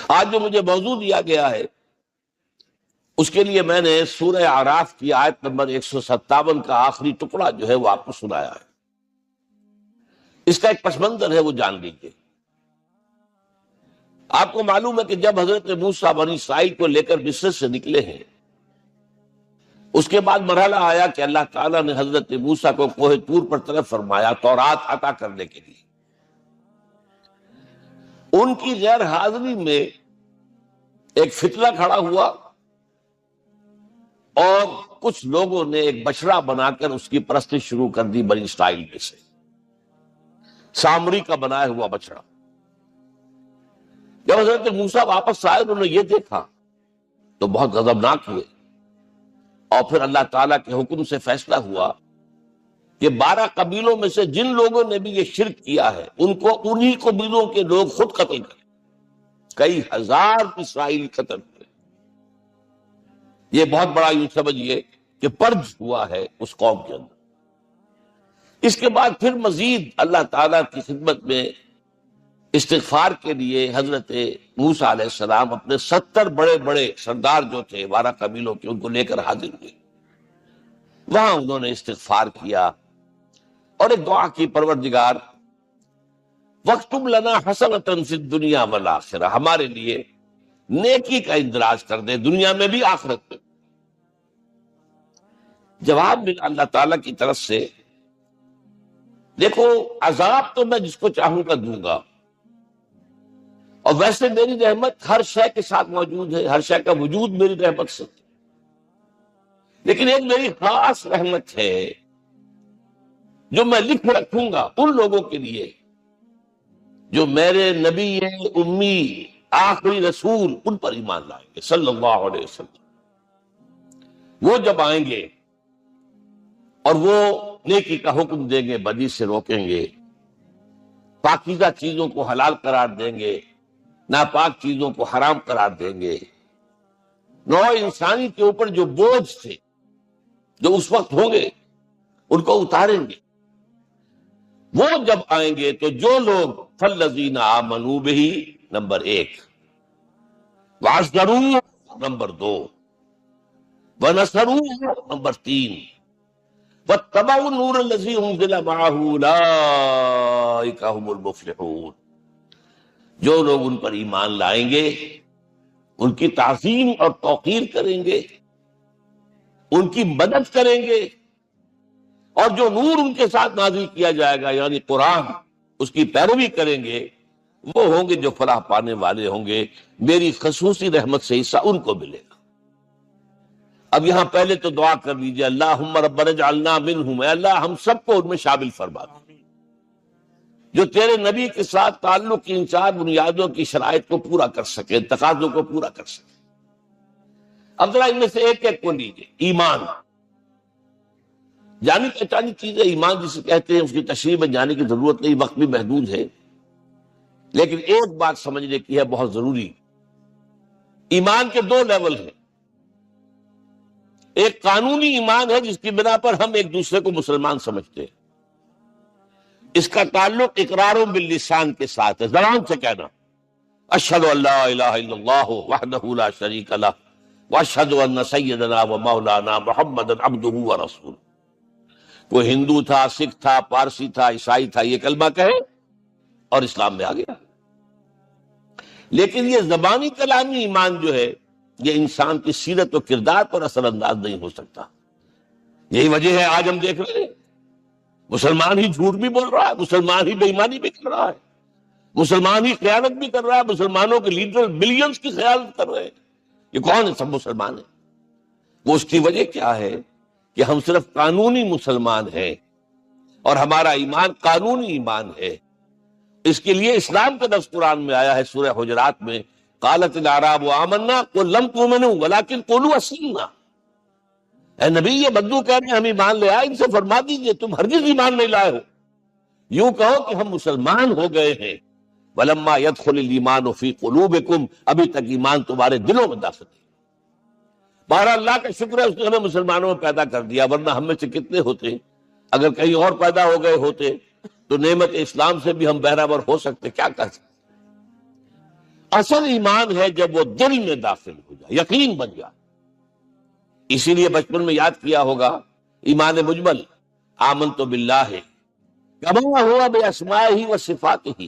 آج جو مجھے موضوع دیا گیا ہے اس کے لیے میں نے سورہ اعراف کی آیت نمبر 157 کا آخری ٹکڑا جو ہے وہ آپ کو سنایا ہے۔ اس کا ایک پس منظر ہے، وہ جان لیجیے۔ آپ کو معلوم ہے کہ جب حضرت موسیٰ بنی اسرائیل کو لے کر مصر سے نکلے ہیں، اس کے بعد مرحلہ آیا کہ اللہ تعالیٰ نے حضرت موسیٰ کو کوہ طور پر طلب فرمایا تورات عطا کرنے کے لیے۔ ان کی غیر حاضری میں ایک فتنہ کھڑا ہوا اور کچھ لوگوں نے ایک بچڑا بنا کر اس کی پرستش شروع کر دی بنی اسرائیل میں سے، سامری کا بنایا ہوا بچڑا۔ جب حضرت موسیٰ واپس آئے انہوں نے یہ دیکھا تو بہت غضبناک ہوئے، اور پھر اللہ تعالیٰ کے حکم سے فیصلہ ہوا کہ 12 قبیلوں میں سے جن لوگوں نے بھی یہ شرک کیا ہے ان کو انہی قبیلوں کے لوگ خود قتل کریں۔ کئی ہزار اسرائیل قتل ہوئے۔ یہ بہت بڑا یوں سمجھیے کہ پرج ہوا ہے اس قوم کے اندر۔ اس کے بعد پھر مزید اللہ تعالیٰ کی خدمت میں استغفار کے لیے حضرت موسیٰ علیہ السلام اپنے 70 بڑے بڑے سردار جو تھے 12 قبیلوں کے، ان کو لے کر حاضر ہوئے۔ وہاں انہوں نے استغفار کیا اور ایک دعا کی، پروردگار وَاكْتُبْ لَنَا حَسَنَةً فِي الدُّنْيَا وَالْآخِرَةِ، ہمارے لیے نیکی کا اندراج کر دے دنیا میں بھی آخرت میں۔ جواب ملا اللہ تعالیٰ کی طرف سے، دیکھو عذاب تو میں جس کو چاہوں گا دوں گا، اور ویسے میری رحمت ہر شے کے ساتھ موجود ہے، ہر شے کا وجود میری رحمت سے، لیکن ایک میری خاص رحمت ہے جو میں لکھ رکھوں گا ان لوگوں کے لیے جو میرے نبی امی آخری رسول ان پر ایمان لائیں گے صلی اللہ علیہ وسلم۔ وہ جب آئیں گے اور وہ نیکی کا حکم دیں گے، بدی سے روکیں گے، پاکیزہ چیزوں کو حلال قرار دیں گے، ناپاک چیزوں کو حرام قرار دیں گے، نوع انسانی کے اوپر جو بوجھ تھے جو اس وقت ہوں گے ان کو اتاریں گے۔ وہ جب آئیں گے تو جو لوگ فالذین آمنوا بہ نمبر 1، وعزروہ نمبر 2، ونصروہ نمبر 3، واتبعوا النور الذی انزل معہ اولئک هم المفلحون، جو لوگ ان پر ایمان لائیں گے، ان کی تعظیم اور توقیر کریں گے، ان کی مدد کریں گے، اور جو نور ان کے ساتھ نازل کیا جائے گا یعنی قرآن، اس کی پیروی کریں گے، وہ ہوں گے جو فلاح پانے والے ہوں گے، میری خصوصی رحمت سے حصہ ان کو ملے گا۔ اب یہاں پہلے تو دعا کر لیجئے، اللہم ربنا اجعلنا منہم، اے اللہ ہم سب کو ان میں شامل فرما دے جو تیرے نبی کے ساتھ تعلق کی ان 4 بنیادوں کی شرائط کو پورا کر سکے، تقاضوں کو پورا کر سکے۔ اب ذرا ان میں سے ایک ایک کو لیجئے۔ ایمان، جانی پہچانی چیز ہے ایمان جسے کہتے ہیں، اس کی تشریح میں جانے کی ضرورت نہیں، وقت بھی محدود ہے، لیکن ایک بات سمجھنے کی ہے بہت ضروری۔ ایمان کے 2 لیول ہیں۔ ایک قانونی ایمان ہے جس کی بنا پر ہم ایک دوسرے کو مسلمان سمجھتے ہیں، اس کا تعلق اقرار باللسان کے ساتھ ہے، زبان سے کہنا اشہد ان لا الہ الا اللہ وحدہ لا شریک لہ واشہد ان سیدنا و مولانا محمد عبدہ ورسولہ۔ کوئی ہندو تھا، سکھ تھا، پارسی تھا، عیسائی تھا، یہ کلمہ کہے اور اسلام میں آ گیا۔ لیکن یہ زبانی کلامی ایمان جو ہے یہ انسان کی سیرت و کردار پر اثر انداز نہیں ہو سکتا۔ یہی وجہ ہے آج ہم دیکھ رہے ہیں مسلمان ہی جھوٹ بھی بول رہا ہے، مسلمان ہی بے ایمانی بھی کر رہا ہے، مسلمان ہی خیانت بھی کر رہا ہے، مسلمانوں کے لیڈر بلینز کی خیانت کر رہے ہیں۔ یہ کون ہے؟ سب مسلمان ہیں۔ وہ اس کی وجہ کیا ہے کہ ہم صرف قانونی مسلمان ہیں اور ہمارا ایمان قانونی ایمان ہے۔ اس کے لیے اسلام کا لفظ قرآن میں آیا ہے سورہ حجرات میں، قالت الاعراب آمنا قل لم تؤمنوا ولکن قولوا اسلمنا۔ اے نبی یہ بدو کہہ رہے ہیں ہم ایمان لے آئے، ان سے فرما دیجئے تم ہرگز ایمان نہیں لائے ہو، یوں کہو کہ ہم مسلمان ہو گئے ہیں۔ ولما يدخل الايمان في قلوبكم، ابھی تک ایمان تمہارے دلوں میں داخل نہیں۔ بہرحال اللہ کا شکر ہے اس نے ہمیں مسلمانوں میں پیدا کر دیا، ورنہ ہم میں سے کتنے ہوتے اگر کہیں اور پیدا ہو گئے ہوتے تو نعمت اسلام سے بھی ہم بہرہور ہو سکتے، کیا کہہ سکتے۔ اصل ایمان ہے جب وہ دل میں داخل ہو جائے، یقین بن جائے. اسی لیے بچپن میں یاد کیا ہوگا ایمان مجمل، آمنت باللہ کما ہوا باسمائہ و صفاتہ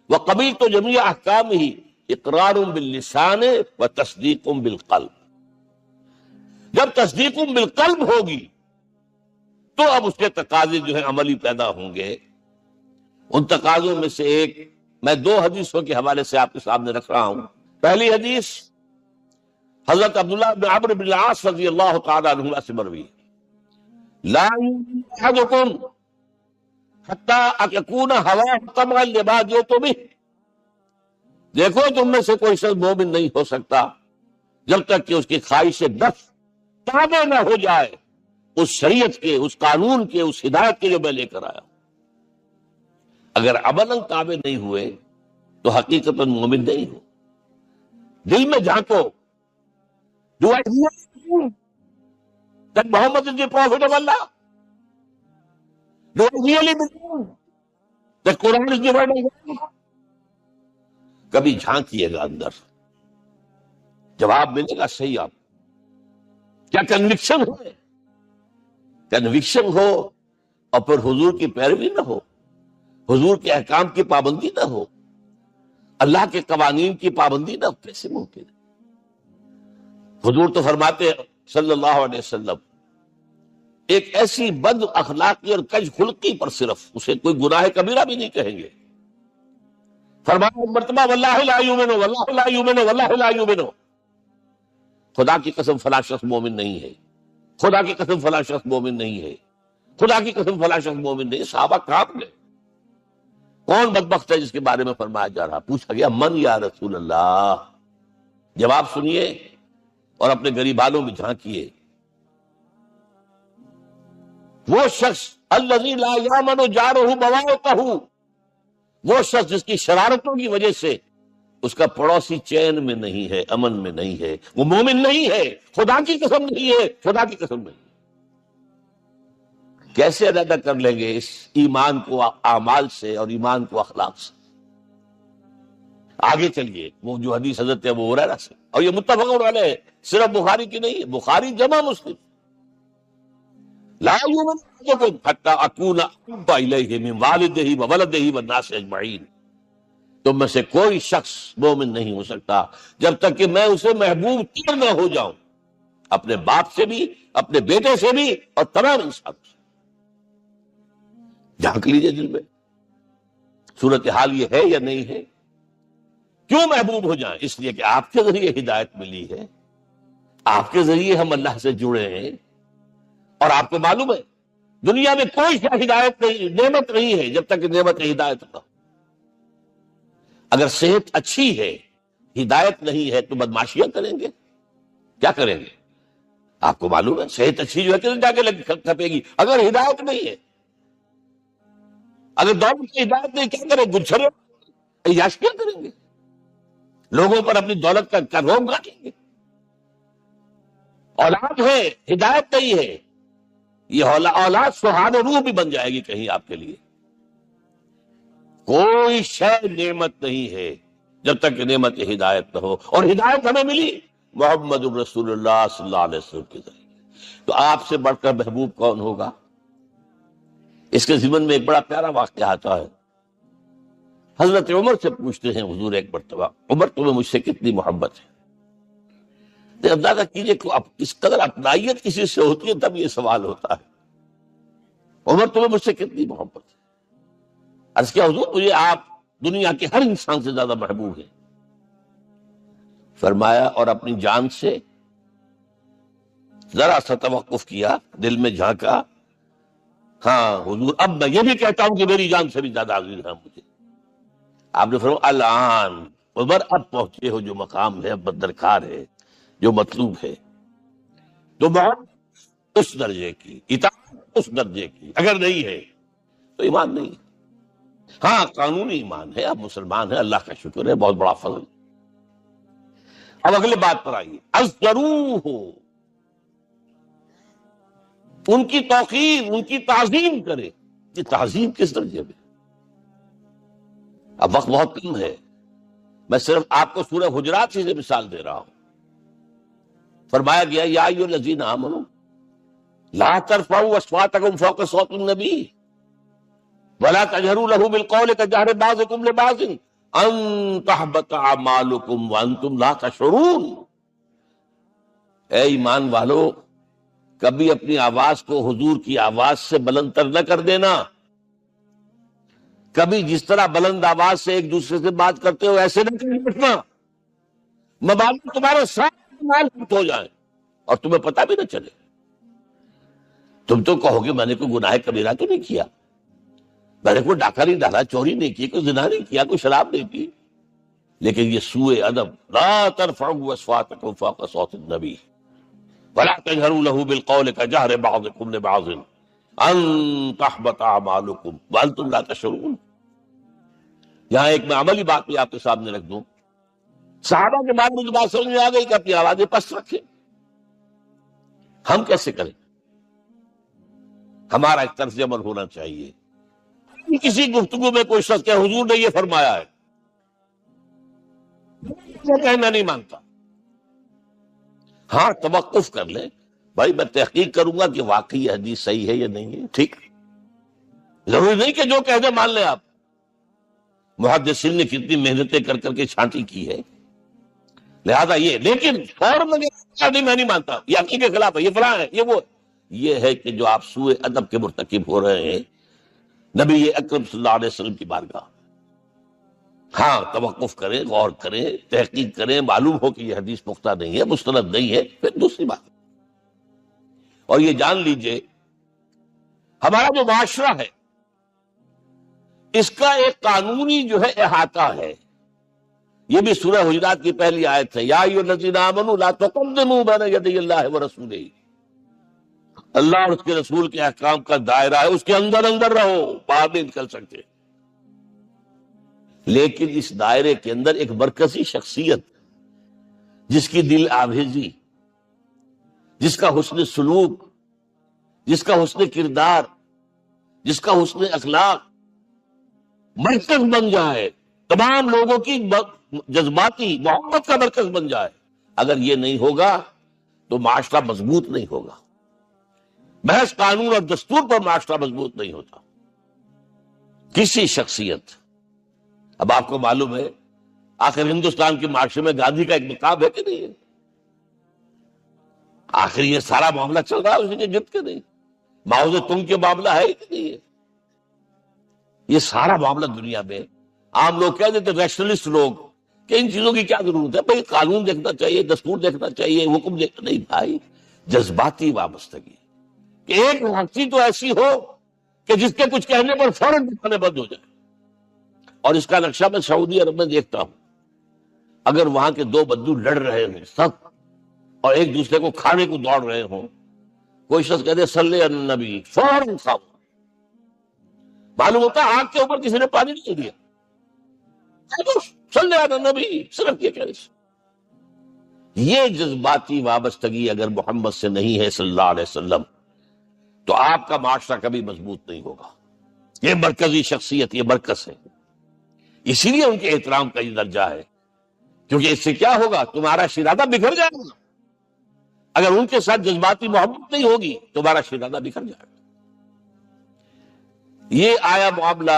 وقبلت جمیع احکامہ اقرار باللسان و تصدیق بالقلب. جب تصدیق بالقلب ہوگی تو اب اس کے تقاضے جو ہیں عملی پیدا ہوں گے. ان تقاضوں میں سے ایک میں 2 حدیثوں کے حوالے سے آپ کے سامنے رکھ رہا ہوں. پہلی حدیث حضرت عبداللہ بن عمرو بن العاص رضی اللہ تعالی عنہما سے مروی ہے، لا یؤمن احدکم حتی یکون ہواہ تبعا لما جئت بہ. دیکھو تم میں سے کوئی شخص مومن نہیں ہو سکتا جب تک کہ اس کی خواہش نفس تابع نہ ہو جائے اس شریعت کے، اس قانون کے، اس ہدایت کے جو میں لے کر آیا ہوں. اگر عملاً تابع نہیں ہوئے تو حقیقتاً مومن نہیں ہو. دل میں جھانکو، do I really that Muhammad is the prophet of Allah? Do I really believe that Quran is the word of God? کبھی جھانکیے گا اندر، جواب ملے گا صحیح. آپ کیا کنوکشن ہے؟ کنوکشن ہو اور پھر حضور کی پیروی نہ ہو، حضور کے احکام کی پابندی نہ ہو، اللہ کے قوانین کی پابندی نہ ہو، کیسے ممکن ہے؟ حضور تو فرماتے ہیں صلی اللہ علیہ وسلم ایک ایسی بد اخلاقی اور کج خلقی پر صرف اسے کوئی گناہ کبیرہ بھی نہیں کہیں گے. فرمایا ایک مرتبہ واللہ لا یؤمن واللہ لا یؤمن واللہ لا یؤمن، خدا کی قسم فلاں شخص مومن نہیں ہے، خدا کی قسم فلاں شخص مومن نہیں ہے، خدا کی قسم فلاں شخص مومن نہیں. صحابہ کانپ گئے، کون بدبخت ہے جس کے بارے میں فرمایا جا رہا؟ پوچھا گیا من یا رسول اللہ. جواب سنیے اور اپنے غریبانوں میں جھانکیے. وہ شخص الذی لا یامن جارہ بوائقہ، وہ شخص جس کی شرارتوں کی وجہ سے اس کا پڑوسی چین میں نہیں ہے، امن میں نہیں ہے، وہ مومن نہیں ہے، خدا کی قسم نہیں ہے، خدا کی قسم نہیں. کیسے ادا کر لیں گے اس ایمان کو اعمال سے اور ایمان کو اخلاق سے؟ آگے چلیے، وہ جو حدیث حضرت ابو ہریرہ سے، اور یہ متفق علیہ ہے، صرف بخاری کی نہیں ہے، بخاری جمع مسلم. لا یؤمن احدکم حتی اکون احب الیہ من والدہ وولدہ والناس اجمعین. تم میں سے کوئی شخص مومن نہیں ہو سکتا جب تک کہ میں اسے محبوب تر نہ ہو جاؤں، اپنے باپ سے بھی، اپنے بیٹے سے بھی، اور تمام انسانوں سے. جھانک لیجئے دل میں صورتحال یہ ہے یا نہیں ہے. کیوں محبوب ہو جائیں؟ اس لیے کہ آپ کے ذریعے ہدایت ملی ہے، آپ کے ذریعے ہم اللہ سے جڑے ہیں. اور آپ کو معلوم ہے دنیا میں کوئی ہدایت نہیں، نعمت نہیں ہے جب تک کہ نعمت ہدایت نہ ہو. اگر صحت اچھی ہے، ہدایت نہیں ہے، تو بدماشیاں کریں گے. کیا کریں گے؟ آپ کو معلوم ہے صحت اچھی جو ہے کہ جا کے کھپے گی اگر ہدایت نہیں ہے. اگر دولت کی ہدایت نہیں، کیا کریں؟ گلچھرے عیاشیاں کریں گے، لوگوں پر اپنی دولت کا روب گاٹیں گے. اولاد ہے، ہدایت نہیں ہے، یہ اولاد سہان روح بھی بن جائے گی کہیں آپ کے لیے. کوئی شے نعمت نہیں ہے جب تک کہ نعمت ہدایت نہ ہو. اور ہدایت ہمیں ملی محمد رسول اللہ صلی اللہ علیہ وسلم کے ذریعے. تو آپ سے بڑھ کر محبوب کون ہوگا؟ اس کے ضمن میں ایک بڑا پیارا واقعہ آتا ہے. حضرت عمر سے پوچھتے ہیں حضور ایک مرتبہ، عمر تمہیں مجھ سے کتنی محبت ہے؟ اندازہ کیجئے کہ اس قدر اپنائیت کسی سے ہوتی ہے تب یہ سوال ہوتا ہے. عمر تمہیں مجھ سے کتنی محبت ہے؟ عرض کیا حضور مجھے آپ دنیا کے ہر انسان سے زیادہ محبوب ہیں. فرمایا اور اپنی جان سے؟ ذرا سا توقف کیا، دل میں جھانکا. ہاں حضور اب میں یہ بھی کہتا ہوں کہ میری جان سے بھی زیادہ عزیز ہے مجھے. آپ نے فرمایا الان عمر اب پہنچے ہو جو مقام ہے، اب درکار ہے، جو مطلوب ہے. تو محبت اس درجے کی، اطاعت اس درجے کی اگر نہیں ہے تو ایمان نہیں ہے. ہاں قانونی ایمان ہے، اب مسلمان ہے، اللہ کا شکر ہے، بہت بڑا فضل. اب اگلے بات پر آئیے، ازروہ، ان کی توقیر، ان کی تعظیم کرے. یہ تعظیم کس درجے میں؟ اب وقت بہت کم ہے، میں صرف آپ کو سورہ حجرات سے مثال دے رہا ہوں. فرمایا گیا یا ایھا الذین آمنوا لا ترفعوا اصواتکم فوق صوت النبی ولا تجہروا له بالقول كجہر بعضکم لبعض ان تحبط اعمالکم وانتم لا تشعرون. اے ایمان والو، کبھی اپنی آواز کو حضور کی آواز سے بلند تر نہ کر دینا. کبھی جس طرح بلند آواز سے ایک دوسرے سے بات کرتے ہو ایسے نہ کرنا پڑنا، مبادئ تمہارے ساتھ ہو جائیں اور تمہیں پتہ بھی نہ چلے. تم تو کہو گے میں نے کوئی گناہ کبیرہ تو نہیں کیا، میں نے کوئی ڈاکہ نہیں ڈالا، چوری نہیں کی، کوئی زنا نہیں کیا، کوئی شراب نہیں پی، لیکن یہ سوء ادب. لا ترفعوا اصواتکم فوق صوت النبی ولا تجہروا له بالقول كجہر بعضکم لبعض ان تحبط اعمالکم وانتم لا تشعرون. یہاں ایک میں عملی بات بھی آپ کے سامنے رکھ دوں. صحابہ کے بعد مجھے بات سمجھ میں آ گئی کہ اپنی آوازیں پست رکھیں. ہم کیسے کریں؟ ہمارا ایک طرز عمل ہونا چاہیے. کسی گفتگو میں کوئی شخص کہ حضور نے یہ فرمایا ہے، یہ کہنا نہیں مانتا. ہاں توقف کر لیں، بھائی میں تحقیق کروں گا کہ واقعی یہ حدیث صحیح ہے یا نہیں ہے. ٹھیک، ضروری نہیں کہ جو کہہ دیں مان لیں آپ. محدثین نے کتنی محنتیں کر کر کے چھانٹی کی ہے، لہذا یہ لیکن فوراً نہیں میں نہیں مانتا، یہ عقل کے خلاف ہے، یہ فلاں ہے، یہ وہ. یہ ہے کہ جو آپ سوء ادب کے مرتکب ہو رہے ہیں نبی اکرم صلی اللہ علیہ وسلم کی بارگاہ. ہاں توقف کریں، غور کریں، تحقیق کریں، معلوم ہو کہ یہ حدیث پختہ نہیں ہے، مستند نہیں ہے، پھر دوسری بات. اور یہ جان لیجئے ہمارا جو معاشرہ ہے اس کا ایک قانونی جو ہے احاطہ ہے. یہ بھی سورہ حجرات کی پہلی آیت ہے، یا ایھا الذین آمنوا لا تقدموا بین یدی اللہ ورسولہ. اللہ اور اس کے رسول کے احکام کا دائرہ ہے، اس کے اندر اندر رہو، باہر نہیں نکل سکتے. لیکن اس دائرے کے اندر ایک مرکزی شخصیت جس کی دل آویزی، جس کا حسن سلوک، جس کا حسن کردار، جس کا حسن اخلاق مرکز بن جائے، تمام لوگوں کی جذباتی محبت کا مرکز بن جائے، اگر یہ نہیں ہوگا تو معاشرہ مضبوط نہیں ہوگا. محض قانون اور دستور پر معاشرہ مضبوط نہیں ہوتا. کسی شخصیت، اب آپ کو معلوم ہے آخر ہندوستان کے معاشرے میں گاندھی کا ایک مقام ہے کہ نہیں ہے؟ آخر یہ سارا معاملہ چل رہا ہے اسی کے جد کے نہیں؟ ماؤ سے تنگ کے معاملہ ہے کہ نہیں ہے؟ یہ سارا معاملہ دنیا میں عام لوگ کہہ دیتے، ریشنلسٹ لوگ، کہ ان چیزوں کی کیا ضرورت ہے؟ بھائی قانون دیکھنا چاہیے، دستور دیکھنا چاہیے، حکم دیکھنا نہیں. بھائی جذباتی وابستگی کہ ایک ہستی تو ایسی ہو کہ جس کے کچھ کہنے پر فوراً دکھانے بند ہو جائے. اور اس کا نقشہ میں سعودی عرب میں دیکھتا ہوں، اگر وہاں کے دو بدو لڑ رہے ہوں سخت اور ایک دوسرے کو کھانے کو دوڑ رہے ہوں، کوئی شخص کہتے صلی علی النبی، فوراً کھاؤ. معلوم ہوتا ہے آگ کے اوپر کسی نے پانی نہیں دیا، صلی علی النبی صرف یہ کہنے سے. یہ جذباتی وابستگی اگر محمد سے نہیں ہے صلی اللہ علیہ وسلم تو آپ کا معاشرہ کبھی مضبوط نہیں ہوگا. یہ مرکزی شخصیت، یہ مرکز ہے. اسی لیے ان کے احترام کا یہ درجہ ہے، کیونکہ اس سے کیا ہوگا؟ تمہارا شیرازہ بکھر جائے گا. اگر ان کے ساتھ جذباتی محبت نہیں ہوگی تمہارا شیرازہ بکھر جائے گا. یہ آیا معاملہ.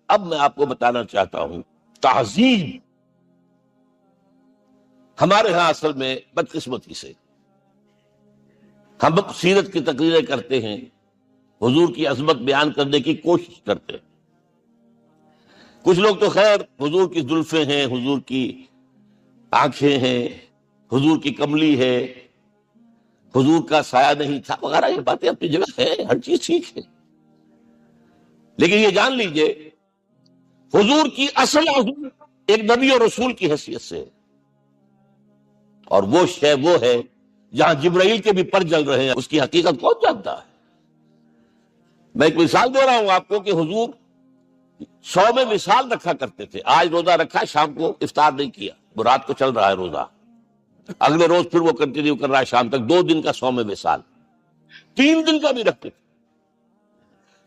اب میں آپ کو بتانا چاہتا ہوں تعظیم. ہمارے ہاں اصل میں بدقسمتی سے ہم سیرت کی تقریریں کرتے ہیں، حضور کی عظمت بیان کرنے کی کوشش کرتے ہیں. کچھ لوگ تو خیر حضور کی زلفیں ہیں، حضور کی آنکھیں ہیں، حضور کی کملی ہے، حضور کا سایہ نہیں تھا وغیرہ، یہ باتیں اپنی جگہ ہے، ہر چیز ٹھیک ہے. لیکن یہ جان لیجئے حضور کی اصل عظمت ایک نبی اور رسول کی حیثیت سے ہے، اور وہ شے وہ ہے جہاں جبرائیل کے بھی پر جل رہے ہیں. اس کی حقیقت کون جانتا ہے؟ میں ایک مثال دے رہا ہوں آپ کو کہ حضور 100 میں مثال رکھا کرتے تھے. آج روزہ رکھا، شام کو افطار نہیں کیا، وہ رات کو چل رہا ہے روزہ، اگلے روز پھر وہ کنٹینیو کر رہا ہے شام تک. 2 دن کا 100 میں مثال، 3 دن کا بھی رکھتے تھے.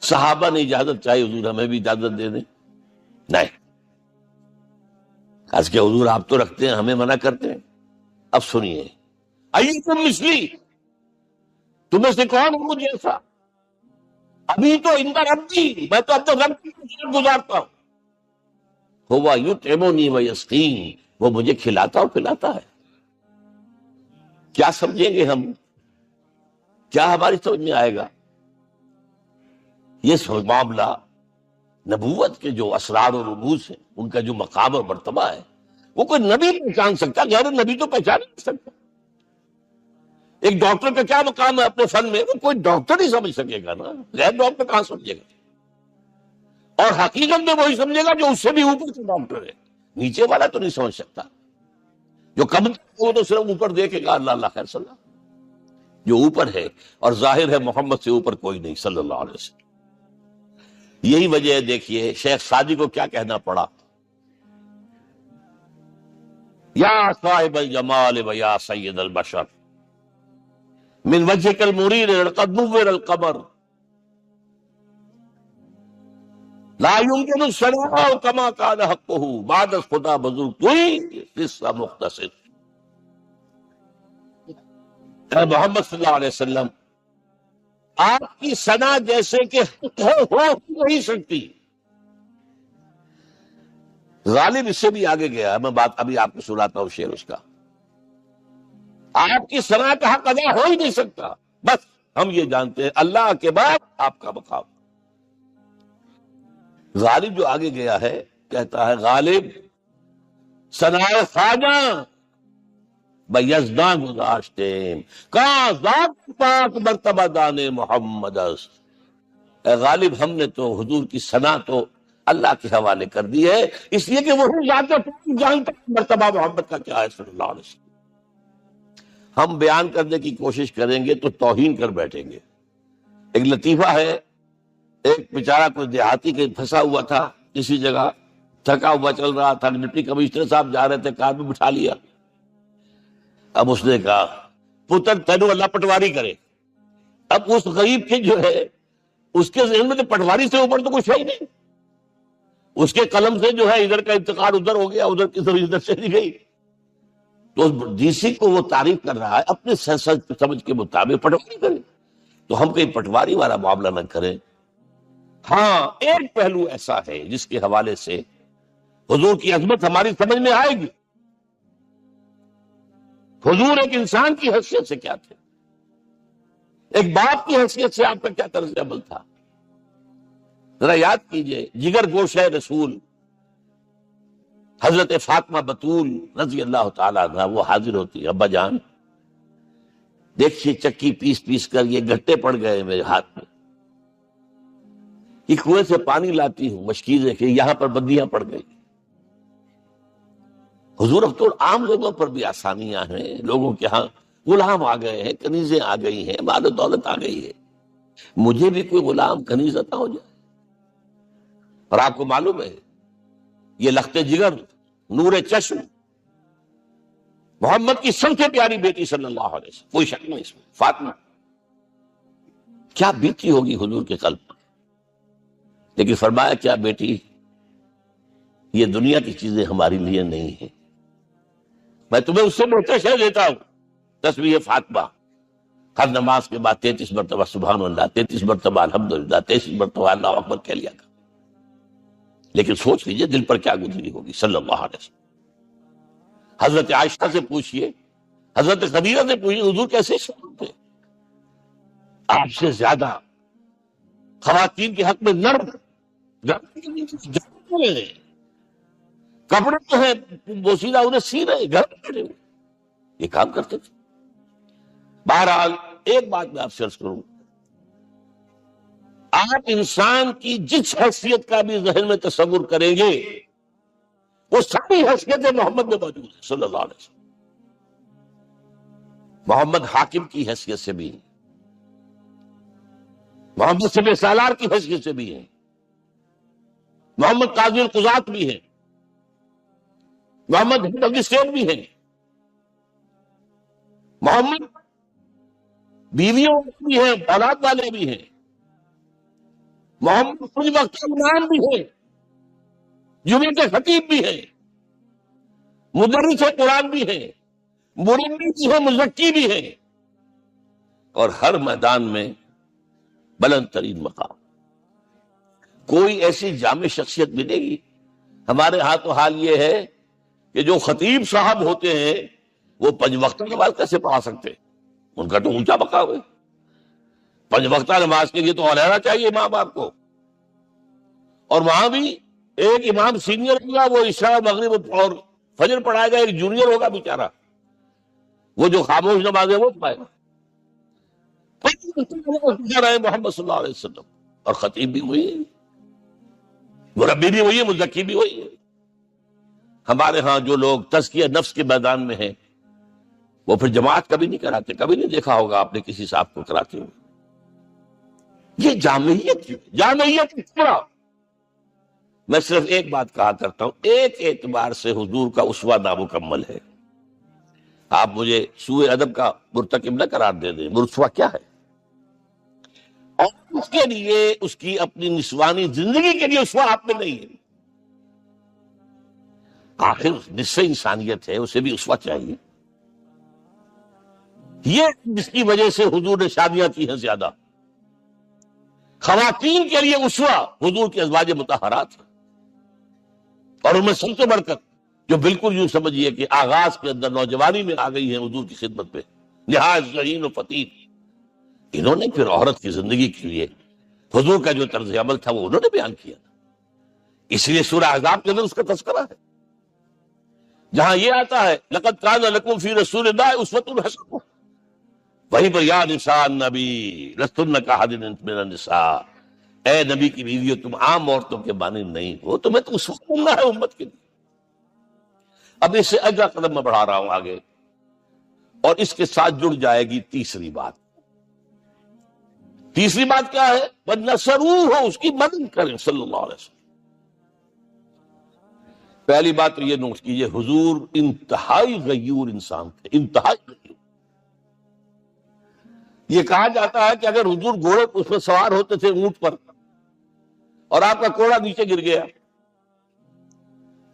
صحابہ نے اجازت چاہی حضور ہمیں بھی اجازت دے دیں؟ نہیں. آج کے حضور آپ تو رکھتے ہیں، ہمیں منع کرتے ہیں. اب سنیے، ایکم مثلی، تمہیں سے کون ہے مجھے ایسا؟ ابھی تو اندر ربی، میں تو اب تو رب کی خدمت گزارتا ہوں. ہوا یطعمنی ویسقین، وہ مجھے کھلاتا اور پلاتا ہے. کیا سمجھیں گے ہم؟ کیا ہماری سمجھ میں آئے گا؟ یہ معاملہ نبوت کے جو اسرار و رموز ہیں، ان کا جو مقام اور مرتبہ ہے، وہ کوئی نبی پہچان سکتا، غیر نبی تو پہچان نہیں سکتا. ایک ڈاکٹر کا کیا مقام ہے اپنے فن میں؟ وہ کوئی ڈاکٹر ہی سمجھ سکے گا نا، غیر ڈاکٹر کہاں سمجھے گا؟ اور حقیقت میں وہی سمجھے گا جو اس سے بھی اوپر سے ڈاکٹر ہے. نیچے والا تو نہیں سمجھ سکتا. جو کم وہ تو صرف اوپر دیکھے گا، اللہ اللہ خیر صلی اللہ. جو اوپر ہے اور ظاہر ہے محمد سے اوپر کوئی نہیں صلی اللہ علیہ وسلم. یہی وجہ ہے، دیکھیے شیخ سعدی کو کیا کہنا پڑا، یا صاحب الجمال و یا سید البشر من وجهك المرير قد نور القمر لا يمكن الثناء كما كان حقه بعد خدا بزرگ توئی قصہ مختصر. اے محمد صلی اللہ علیہ وسلم، آپ کی ثنا جیسے کہ ہو نہیں سکتی. غالب اس سے بھی آگے گیا ہے، میں بات ابھی آپ کو سناتا ہوں شعر اس کا. آپ کی ثنا کا حق ادا ہو ہی نہیں سکتا. بس ہم یہ جانتے ہیں اللہ کے بعد آپ کا مقام. غالب جو آگے گیا ہے کہتا ہے، غالب ثنائے خواجہ بیزداں گزاشتے کہاں ذات پاک مرتبہ دانے محمد است. اے غالب، ہم نے تو حضور کی ثنا تو اللہ کے حوالے کر دی ہے، اس لیے کہ وہی ذات پاک جانتا ہے مرتبہ محمد کا کیا ہے صلی اللہ علیہ وسلم. ہم بیان کرنے کی کوشش کریں گے تو توہین کر بیٹھیں گے. ایک لطیفہ ہے، ایک بیچارہ کوئی دیہاتی کے پھنسا ہوا تھا کسی جگہ، تھکا ہوا چل رہا تھا، ڈپٹی کمشنر صاحب جا رہے تھے، کار میں بٹھا لیا. اب اس نے کہا، پتر تینو اللہ پٹواری کرے. اب اس غریب کے جو ہے اس کے ذہن میں تو پٹواری سے اوپر تو کچھ ہے ہی نہیں. اس کے قلم سے جو ہے ادھر کا انتقال ادھر ہو گیا، ادھر کی سبزی ادھر چلی گئی. تو ڈی سی کو وہ تعریف کر رہا ہے، اپنے سمجھ کے مطابق پٹواری کرے. تو ہم کہیں پٹواری والا معاملہ نہ کریں. ہاں، ایک پہلو ایسا ہے جس کے حوالے سے حضور کی عظمت ہماری سمجھ میں آئے گی. حضور ایک انسان کی حیثیت سے کیا تھے، ایک باپ کی حیثیت سے آپ کا کیا طرز عمل تھا. ذرا یاد کیجئے، جگر گوشہ رسول حضرت فاطمہ بطول رضی اللہ تعالیٰ عنہ وہ حاضر ہوتی، ابا جان دیکھیے چکی پیس پیس کر یہ گھٹے پڑ گئے میرے ہاتھ میں، یہ کنویں سے پانی لاتی ہوں، مشکیزیں کہ یہاں پر بندیاں پڑ گئی. حضور اب تو عام لوگوں پر بھی آسانیاں ہیں، لوگوں کے ہاں غلام آ گئے ہیں، کنیزیں آ گئی ہیں، مال و دولت آ گئی ہے. مجھے بھی کوئی غلام کنیز عطا ہو جائے. اور آپ کو معلوم ہے یہ لخت جگر نور چشم محمد کی سب سے پیاری بیٹی صلی اللہ علیہ وسلم، کوئی شک نہیں اس میں، فاطمہ، کیا بیتی ہوگی حضور کے قلب پر. لیکن فرمایا، کیا بیٹی، یہ دنیا کی چیزیں ہماری لیے نہیں ہیں، میں تمہیں اس سے بہتر شے دیتا ہوں. تسبیح فاطمہ ہر نماز کے بعد 33 مرتبہ سبحان اللہ، 33 مرتبہ الحمدللہ، 33 مرتبہ اللہ اکبر کہہ لیا کر. لیکن سوچ لیجئے دل پر کیا گزری ہوگی صلی اللہ علیہ وسلم. حضرت عائشہ سے پوچھئے، حضرت خدیجہ سے پوچھئے، حضور کیسے تھے؟ آپ سے زیادہ خواتین کے حق میں نرم، کپڑے تو ہیں بوسیدہ انہیں سی رہے، گھر میں بیٹھے ہوئے یہ کام کرتے تھے. بہرحال ایک بات میں آپ سے عرض کروں، آپ انسان کی جس حیثیت کا بھی ذہن میں تصور کریں گے وہ ساری حیثیتیں محمد میں موجود ہیں صلی اللہ علیہ وسلم. محمد حاکم کی حیثیت سے بھی ہیں، محمد سب سالار کی حیثیت سے بھی ہیں، محمد قاضی القضات بھی ہیں، محمد مجسٹریٹ بھی ہیں، محمد بیویوں بھی ہیں، اولاد والے بھی ہیں، محمد کچھ وقت امام بھی ہیں، جمعے کے خطیب بھی ہیں، مدرس قرآن بھی ہیں، مربی بھی ہیں، مزکی بھی ہیں، اور ہر میدان میں بلند ترین مقام۔ کوئی ایسی جامع شخصیت ملے گی؟ ہمارے ہاں تو حال یہ ہے کہ جو خطیب صاحب ہوتے ہیں وہ 5 وقت نماز کیسے پڑھا سکتے؟ ان کا تو اونچا مقام ہے۔ 5 وقت نماز کے لیے تو اور رہنا چاہیے امام باپ کو، اور وہاں بھی ایک امام سینئر ہوگا، وہ عشاء مغرب اور فجر پڑھائے گا، ایک جونیئر ہوگا بیچارہ، وہ جو خاموش نماز ہے وہ پڑھائے گا۔ محمد صلی اللہ علیہ وسلم، اور خطیب بھی وہی ہے، مربی بھی وہی ہے، مزکی بھی وہی ہے۔ ہمارے ہاں جو لوگ تزکیہ نفس کے میدان میں ہیں وہ پھر جماعت کبھی نہیں کراتے، کبھی نہیں دیکھا ہوگا آپ نے کسی صاحب کو کراتے ہوئے۔ یہ جامعیت کیوں؟ جامعیت کس طرح؟ میں صرف ایک بات کہا کرتا ہوں، ایک اعتبار سے حضور کا اسوہ نامکمل ہے۔ آپ مجھے سوء ادب کا مرتکب نہ قرار دے دیں، اسوہ کیا ہے؟ اور اس کے لیے، اس کی اپنی نسوانی زندگی کے لیے اسوہ آپ میں نہیں ہے۔ آخر نصف انسانیت ہے، اسے بھی اسوہ چاہیے۔ یہ جس کی وجہ سے حضور نے شادیاں کی ہیں زیادہ۔ خواتین کے لیے اسوہ حضور کی ازواج مطہرات ہیں، اور ان میں سب سے بڑھ کر جو بالکل یوں سمجھیے کہ آغاز کے اندر نوجوانی میں آ گئی ہیں حضور کی خدمت پہ، نہایت ذہین و فطین، انہوں نے پھر عورت کی زندگی کے لیے حضور کا جو طرز عمل تھا وہ انہوں نے بیان کیا، اس لیے سورہ احزاب کے اندر اس کا تذکرہ ہے، جہاں یہ آتا ہے لقد کان لکم فی رسول اللہ اسوۃ حسنہ، وہیں پر یا نساء النبی لستن کاحد من النساء، اے نبی کی بیویوں تم عام عورتوں کے مانند نہیں ہو، تمہیں تو اسوہ بننا ہے امت کے لیے۔ اب اس سے اگلا قدم میں بڑھا رہا ہوں آگے، اور اس کے ساتھ جڑ جائے گی تیسری بات۔ تیسری بات کیا ہے؟ وَنَصَرُوهُ، اس کی مدد کریں صلی اللہ علیہ وسلم۔ پہلی بات تو یہ نوٹ کیجئے، حضور انتہائی غیور انسان تھے، انتہائی غیور۔ یہ کہا جاتا ہے کہ اگر حضور گھوڑے اس پر سوار ہوتے تھے اونٹ پر، اور آپ کا کوڑا نیچے گر گیا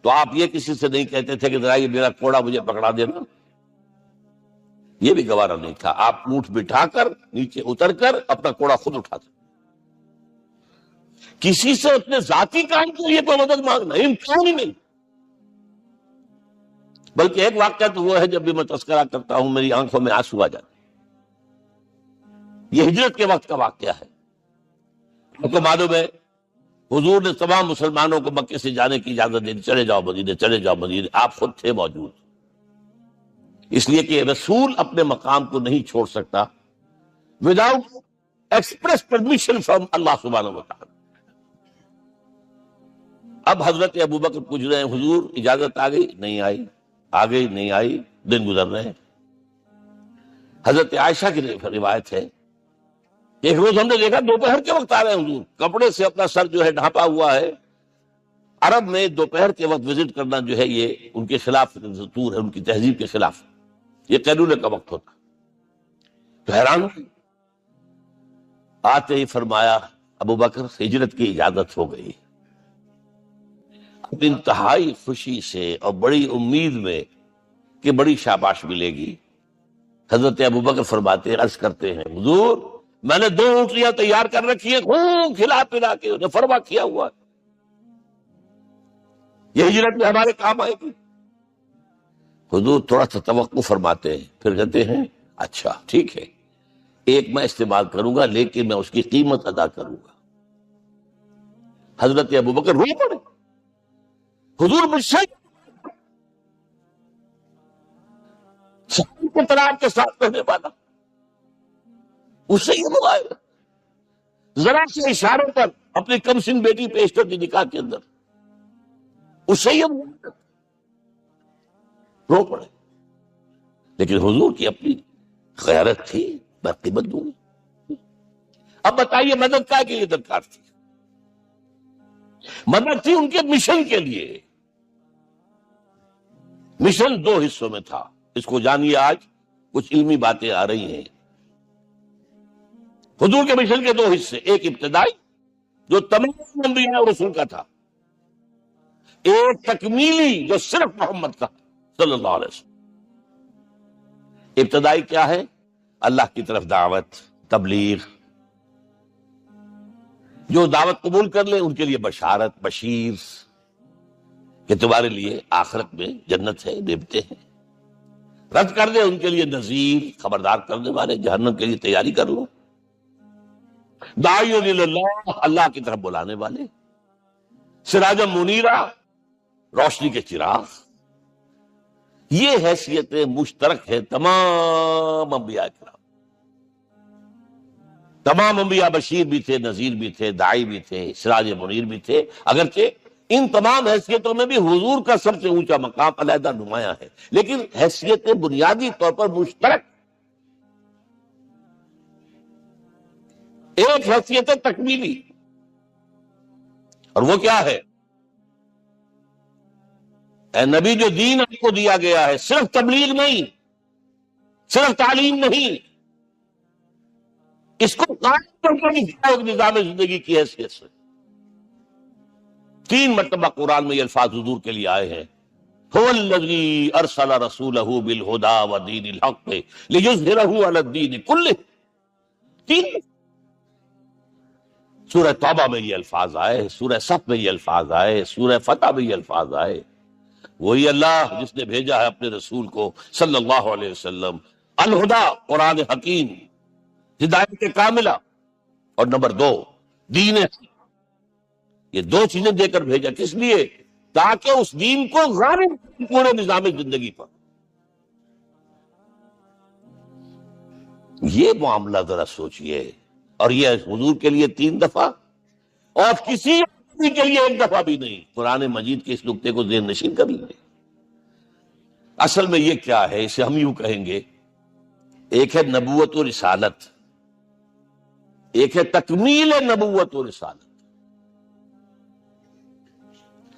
تو آپ یہ کسی سے نہیں کہتے تھے کہ ذرا یہ میرا کوڑا مجھے پکڑا دینا، یہ بھی گوارا نہیں تھا۔ آپ اونٹ بٹھا کر نیچے اتر کر اپنا کوڑا خود اٹھاتے، کسی سے اپنے ذاتی کام کے لیے کوئی مدد مانگنا امکان ہی نہیں۔ بلکہ ایک واقعہ تو وہ ہے جب بھی میں تذکرہ کرتا ہوں میری آنکھوں میں آنسو آ جاتے، یہ ہجرت کے وقت کا واقعہ ہے۔ آپ کو معلوم ہے حضور نے تمام مسلمانوں کو مکے سے جانے کی اجازت دے دی، چلے جاؤ مدینے، چلے جاؤ مدینے، آپ خود تھے موجود، اس لیے کہ رسول اپنے مقام کو نہیں چھوڑ سکتا وداؤٹ ایکسپریس پرمیشن فرام اللہ سبحانہ وتعالی۔ اب حضرت ابوبکر پوچھ رہے ہیں حضور اجازت آ گئی؟ نہیں آئی، آ گئی نہیں آئی، دن گزر رہے ہیں۔ حضرت عائشہ کی روایت ہے، ایک روز ہم نے دیکھا دوپہر کے وقت آ رہے ہیں حضور، کپڑے سے اپنا سر جو ہے ڈھانپا ہوا ہے۔ عرب میں دوپہر کے وقت وزٹ کرنا جو ہے یہ ان کے خلاف دستور ہے، ان کی تہذیب کے خلاف، یہ قیلولے کا وقت ہوتا۔ تو حیران ہوئی، آتے ہی فرمایا ابوبکر ہجرت کی اجازت ہو گئی۔ اب انتہائی خوشی سے اور بڑی امید میں کہ بڑی شاباش ملے گی، حضرت ابوبکر فرماتے عرض کرتے ہیں حضور میں نے 2 اونٹنیاں تیار کر رکھی ہیں، خوب کھلا پلا کے انہیں فرما کیا ہوا ہے، یہ ہجرت میں ہمارے کام آئے گی۔ حضور تھوڑا سا توقع فرماتے ہیں، پھر کہتے ہیں اچھا ٹھیک ہے، ایک میں استعمال کروں گا لیکن میں اس کی قیمت ادا کروں گا۔ حضرت ابوبکر رو پڑے، حضور مجھ سے اطلاع کے ساتھ کہنے والا، اس سے یہ مغائب ذرا سے اشاروں پر اپنی کم سن بیٹی پیش کر دی نکاح کے اندر، اس سے یہ مغائب رو پڑے، لیکن حضور کی اپنی غیرت تھی، میں قیمت دوں گی۔ اب بتائیے مدد کا کے لیے درکار تھی؟ مدد تھی ان کے مشن کے لیے۔ مشن 2 حصوں میں تھا، اس کو جانیے، آج کچھ علمی باتیں آ رہی ہیں۔ حضور کے مشن کے 2 حصے، ایک ابتدائی جو تمام انبیاء اور رسول کا تھا، ایک تکمیلی جو صرف محمد کا۔ صلی اللہ علیہ وسلم۔ ابتدائی کیا ہے؟ اللہ کی طرف دعوت، تبلیغ۔ جو دعوت قبول کر لیں ان کے لیے بشارت، بشیر کہ تمہارے لیے آخرت میں جنت ہے، نعمتیں ہیں۔ رد کر دیں ان کے لیے نذیر، خبردار کرنے والے، جہنم کے لیے تیاری کر لو۔ داعی اللہ، اللہ کی طرف بلانے والے، سراج منیرہ، روشنی کے چراغ۔ یہ حیثیت مشترک ہے تمام انبیاء کرام۔ تمام انبیاء بشیر بھی تھے، نذیر بھی تھے، داعی بھی تھے، سراج منیر بھی تھے، اگرچہ ان تمام حیثیتوں میں بھی حضور کا سب سے اونچا مقام علیحدہ نمایاں ہے، لیکن حیثیت بنیادی طور پر مشترک۔ ایک حیثیت تکمیلی، اور وہ کیا ہے؟ اے نبی، جو دین آپ کو دیا گیا ہے صرف تبلیغ نہیں، صرف تعلیم نہیں، اس کو قائم کر کے دکھاؤ نظام زندگی کی حیثیت سے۔ 3 مرتبہ قرآن میں یہ الفاظ حضور کے لیے آئے ہیں، هو الذی ارسل رسولہ بالہدی ودین الحق لیظہرہ علی الدین کلہ۔ 3 سورہ توبہ میں یہ الفاظ آئے، سورہ صف میں یہ الفاظ آئے، سورہ فتح میں یہ الفاظ آئے۔ وہی اللہ جس نے بھیجا ہے اپنے رسول کو صلی اللہ علیہ وسلم، الہدا، قرآن حکیم، ہدایت کاملہ، اور نمبر 2 دین حق۔ یہ 2 چیزیں دے کر بھیجا، کس لیے؟ تاکہ اس دین کو غالب پورے نظام زندگی پر۔ یہ معاملہ ذرا سوچئے، اور یہ حضور کے لیے 3 دفعہ، اور کسی آدمی کے لیے 1 دفعہ بھی نہیں۔ قرآن مجید کے اس نقطے کو ذہن نشین کر لیں۔ اصل میں یہ کیا ہے؟ اسے ہم یوں کہیں گے، ایک ہے نبوت و رسالت، ایک ہے تکمیل نبوت و رسالت۔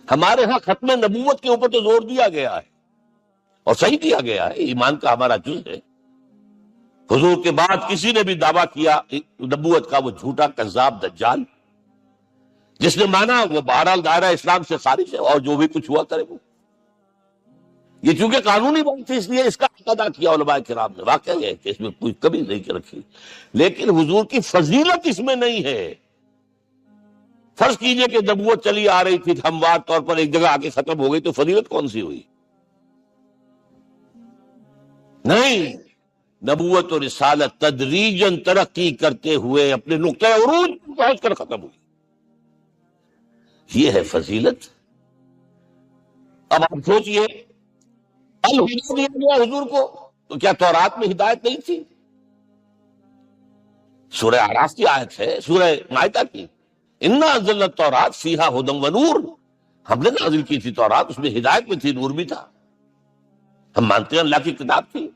ہمارے ہاں ختم نبوت کے اوپر تو زور دیا گیا ہے، اور صحیح دیا گیا ہے، ایمان کا ہمارا جز ہے۔ حضور کے بعد کسی نے بھی دعویٰ کیا نبوت کا، وہ جھوٹا، کذاب، دجال۔ جس نے مانا وہ بہرحال دائرہ اسلام سے خارج ہے، اور جو بھی کچھ ہوا کرے وہ۔ یہ چونکہ قانونی بات تھی، اس لیے اس کا حق ادا کیا علماء کرام نے۔ واقعہ ہے کہ اس میں کوئی کمی نہیں رکھی، لیکن حضور کی فضیلت اس میں نہیں ہے۔ فرض کیجئے کہ نبوت چلی آ رہی تھی ہموار طور پر، ایک جگہ آ کے ختم ہو گئی، تو فضیلت کون سی ہوئی؟ نہیں، نبوت و رسالت تدریجاً ترقی کرتے ہوئے اپنے نقطۂ عروج پر پہنچ کر ختم ہوئی۔ یہ ہے فضیلت۔ اب آپ سوچئے، الہدی دیا گیا حضور کو، تو کیا تورات میں ہدایت نہیں تھی؟ سورہ اعراف کی آیت ہے، سورہ مائدہ کی، انا انزلنا التوراۃ فیہا ھدی ونور۔ ہم نے نازل کی تھی تورات، اس میں ہدایت میں تھی، نور بھی تھا۔ ہم مانتے ہیں اللہ کی کتاب تھی۔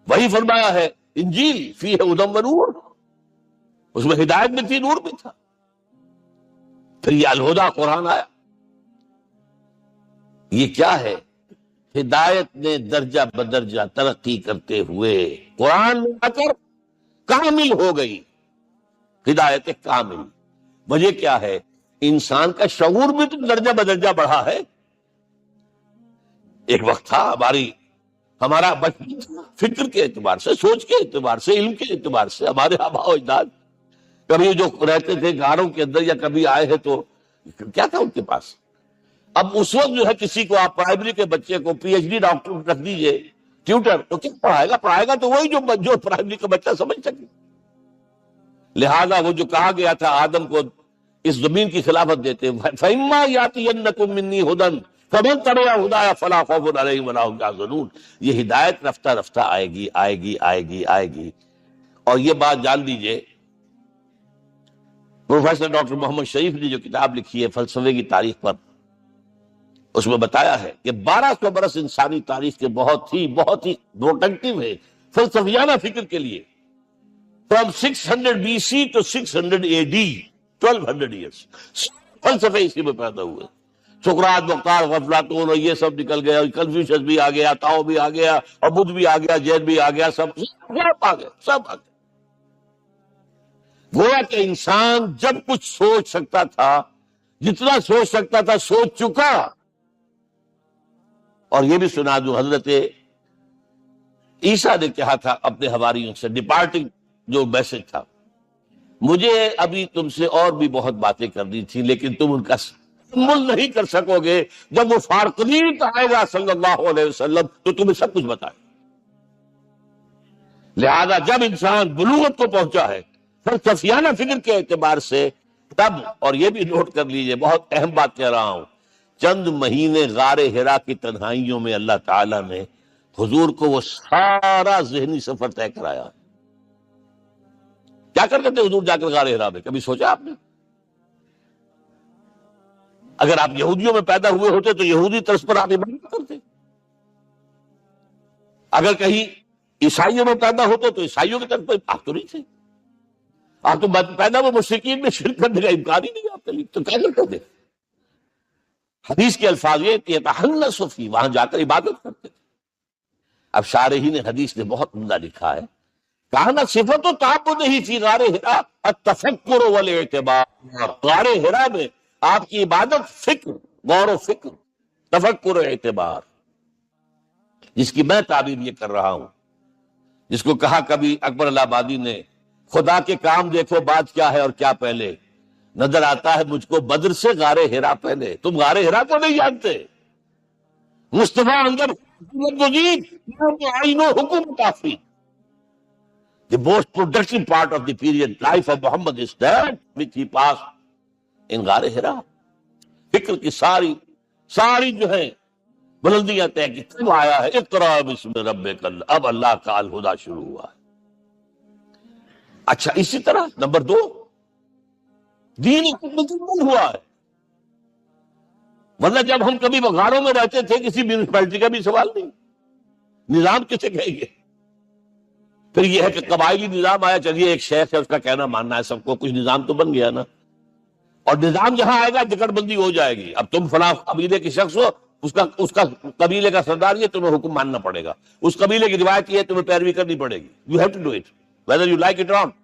وہی فرمایا ہے انجیل فیہا ھدی ونور، اس میں ہدایت میں تھی، نور بھی تھا۔ پھر یہ الہدا قرآن آیا۔ یہ کیا ہے؟ ہدایت نے درجہ بدرجہ ترقی کرتے ہوئے قرآن میں آ کر کامل ہو گئی، ہدایت کامل۔ وجہ کیا ہے؟ انسان کا شعور بھی تو درجہ بدرجہ بڑھا ہے۔ ایک وقت تھا ہمارا بچپن تھا، فکر کے اعتبار سے، سوچ کے اعتبار سے، علم کے اعتبار سے، ہمارے آباء و اجداد کبھی جو رہتے تھے گھروں کے اندر یا کبھی آئے ہیں تو کیا تھا ان کے پاس؟ اب اس وقت جو ہے کسی کو آپ پرائمری کے بچے کو پی ایچ ڈی ڈاکٹر رکھ دیجئے ٹیوٹر، تو کیا پڑھائے گا تو وہی جو پرائمری کا بچہ سمجھ سکے۔ لہذا وہ جو کہا گیا تھا آدم کو اس زمین کی خلافت دیتے، فَإِمَّا يَأْتِيَنَّكُم مِّنِّي هُدًى فَمَن تَبِعَ هُدَايَ فَلَا خَوْفٌ عَلَيْهِمْ وَلَا هُمْ يَحْزَنُونَ۔ یہ ہدایت رفتہ رفتہ آئے گی، آئے گی، آئے گی، آئے گی۔ اور یہ بات جان لیجئے، پروفیسر ڈاکٹر محمد شریف نے جو کتاب لکھی ہے فلسفے کی تاریخ پر، اس میں بتایا ہے کہ 1200 برس انسانی تاریخ کے بہت ہی پروڈکٹیو ہے فلسفیانہ فکر کے لیے۔ From 600 BC to 600 AD، 1200 years فلسفے اسی میں پیدا ہوئے۔ سقراط، وقار، افلاطون اور یہ سب نکل گئے، اور کنفیوشس بھی آ گیا، تاؤ بھی آ گیا، اور بدھ بھی آ گیا، جین بھی آ گیا، سب آ گئے، سب آ گئے۔ گویا کہ انسان جب کچھ سوچ سکتا تھا، جتنا سوچ سکتا تھا سوچ چکا، اور یہ بھی سنا جو حضرت عیسیٰ نے کہا تھا اپنے حواریوں سے، ڈپارٹنگ جو میسج تھا، مجھے ابھی تم سے اور بھی بہت باتیں کرنی تھی لیکن تم ان کا تحمل نہیں کر سکو گے، جب وہ فارقین آئے گا صلی اللہ علیہ وسلم تو تمہیں سب کچھ بتائے. لہذا جب انسان بلوغت کو پہنچا ہے فلسفیانہ فکر کے اعتبار سے تب، اور یہ بھی نوٹ کر لیجئے، بہت اہم بات کہہ رہا ہوں، چند مہینے غار حرا کی تنہائیوں میں اللہ تعالیٰ نے حضور کو وہ سارا ذہنی سفر طے کرایا. کیا کرتے تھے حضور جا کر غار حرا میں؟ کبھی سوچا آپ نے؟ اگر آپ یہودیوں میں پیدا ہوئے ہوتے تو یہودی طرز پر آپ عبادت کرتے، اگر کہیں عیسائیوں میں پیدا ہوتے تو عیسائیوں کی طرف پر آپ تو نہیں تھے، آپ تو پیدا وہ مشرکین میں شرک کرنے کا امکان ہی نہیں آپ کے لیے، تو کیا کرتے تھے؟ حدیث کے الفاظ یہ کہ یتحنث فی، وہاں جا کر عبادت کرتے تھے. اب شارحین حدیث نے بہت عمدہ لکھا ہے، کہنا صفت و تعبد ہی فی غار حرا التفکر والاعتبار، غار حرا میں آپ کی عبادت فکر، غور و فکر، تفکر و اعتبار، جس کی میں تعبیر یہ کر رہا ہوں، جس کو کہا کبھی اکبر الہ آبادی نے، خدا کے کام دیکھو بعد کیا ہے اور کیا پہلے، نظر آتا ہے مجھ کو بدر سے غار حرا پہلے. تم غار حرا کو نہیں جانتے، مصطفیٰ اندر حکم کافی. The most productive part of the period life of Muhammad is that which he passed in غار حرا. فکر کی ساری جو ہے بلندیاں طے کی تب آیا ہے اقرا بسم ربک، اب اللہ کا الہدا شروع ہوا ہے. اچھا، اسی طرح نمبر 2، دین مکمل ہوا ہے. ورنہ جب ہم کبھی غاروں میں رہتے تھے کسی میونسپلٹی کا بھی سوال نہیں، نظام کسے کہیں گے؟ پھر یہ ہے کہ قبائلی نظام آیا، چلیے ایک شیخ ہے اس کا کہنا ماننا ہے سب کو، کچھ نظام تو بن گیا نا. اور نظام جہاں آئے گا جکڑ بندی ہو جائے گی. اب تم فلاں قبیلے کے شخص ہو، اس کا قبیلے کا سردار یہ، تمہیں حکم ماننا پڑے گا. اس قبیلے کی روایت یہ ہے، تمہیں پیروی کرنی پڑے گی. You have to do it whether you like it اور ناٹ.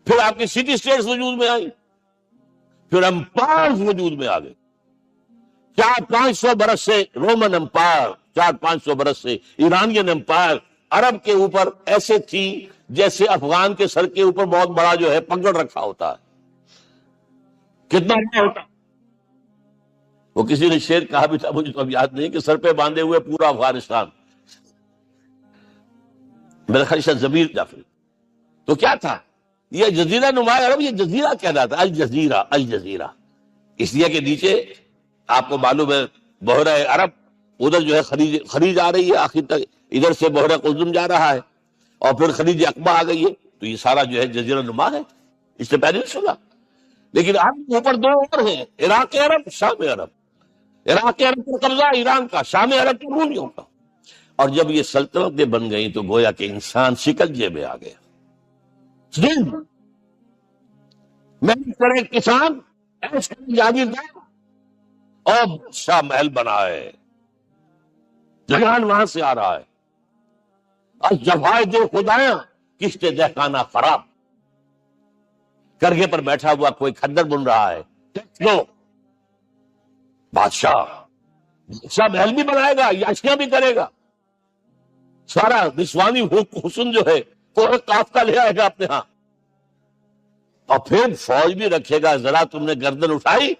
پھر آپ کی سٹی اسٹیٹس وجود میں آئی، پھر امپائر وجود میں آ گئے. 400-500 برس سے رومن امپائر، 400-500 برس سے ایرانین امپائر عرب کے اوپر ایسے تھی جیسے افغان کے سر کے اوپر بہت بڑا جو ہے پگڑ رکھا ہوتا ہے. کتنا بڑا ہوتا؟ وہ کسی نے شعر کہا بھی تھا، مجھے تو اب یاد نہیں، کہ سر پہ باندھے ہوئے پورا افغانستان. میرا خیال ہے ضمیر جعفری. تو کیا تھا یہ جزیرہ نما عرب؟ یہ جزیرہ کہلاتا ہے الجزیرہ. الجزیرہ اس لیے کہ نیچے آپ کو معلوم ہے بحیرہ عرب، ادھر جو ہے خلیج آ رہی ہے آخر تک، ادھر سے بحیرہ قلزم جا رہا ہے، اور پھر خلیج عقبہ آ گئی ہے. تو یہ سارا جو ہے جزیرہ نما ہے، اس سے پہلے نہیں سنا. لیکن آپ اوپر 2 اور ہیں، عراق عرب، شام عرب. عراق عرب پر قبضہ ایران کا، شام عرب پر رومیوں کا. اور جب یہ سلطنتیں بن گئی تو گویا کہ انسان شکنجے میں آ گیا. محنت کرے کسان، ایسے جاگیردار، اور بادشاہ محل بنا ہے، لگان وہاں سے آ رہا ہے. اور جفائے دے خدایاں کشتے دہقانہ خراب. کرگے پر بیٹھا ہوا کوئی کھدر بن رہا ہے، لو بادشاہ محل بھی بنائے گا، یاشیاں بھی کرے گا، سارا نسوانی حسن جو ہے کوہ قاف کا لے آئے گا اپنے ہاں، اور پھر فوج بھی رکھے گا. ذرا تم نے گردن اٹھائی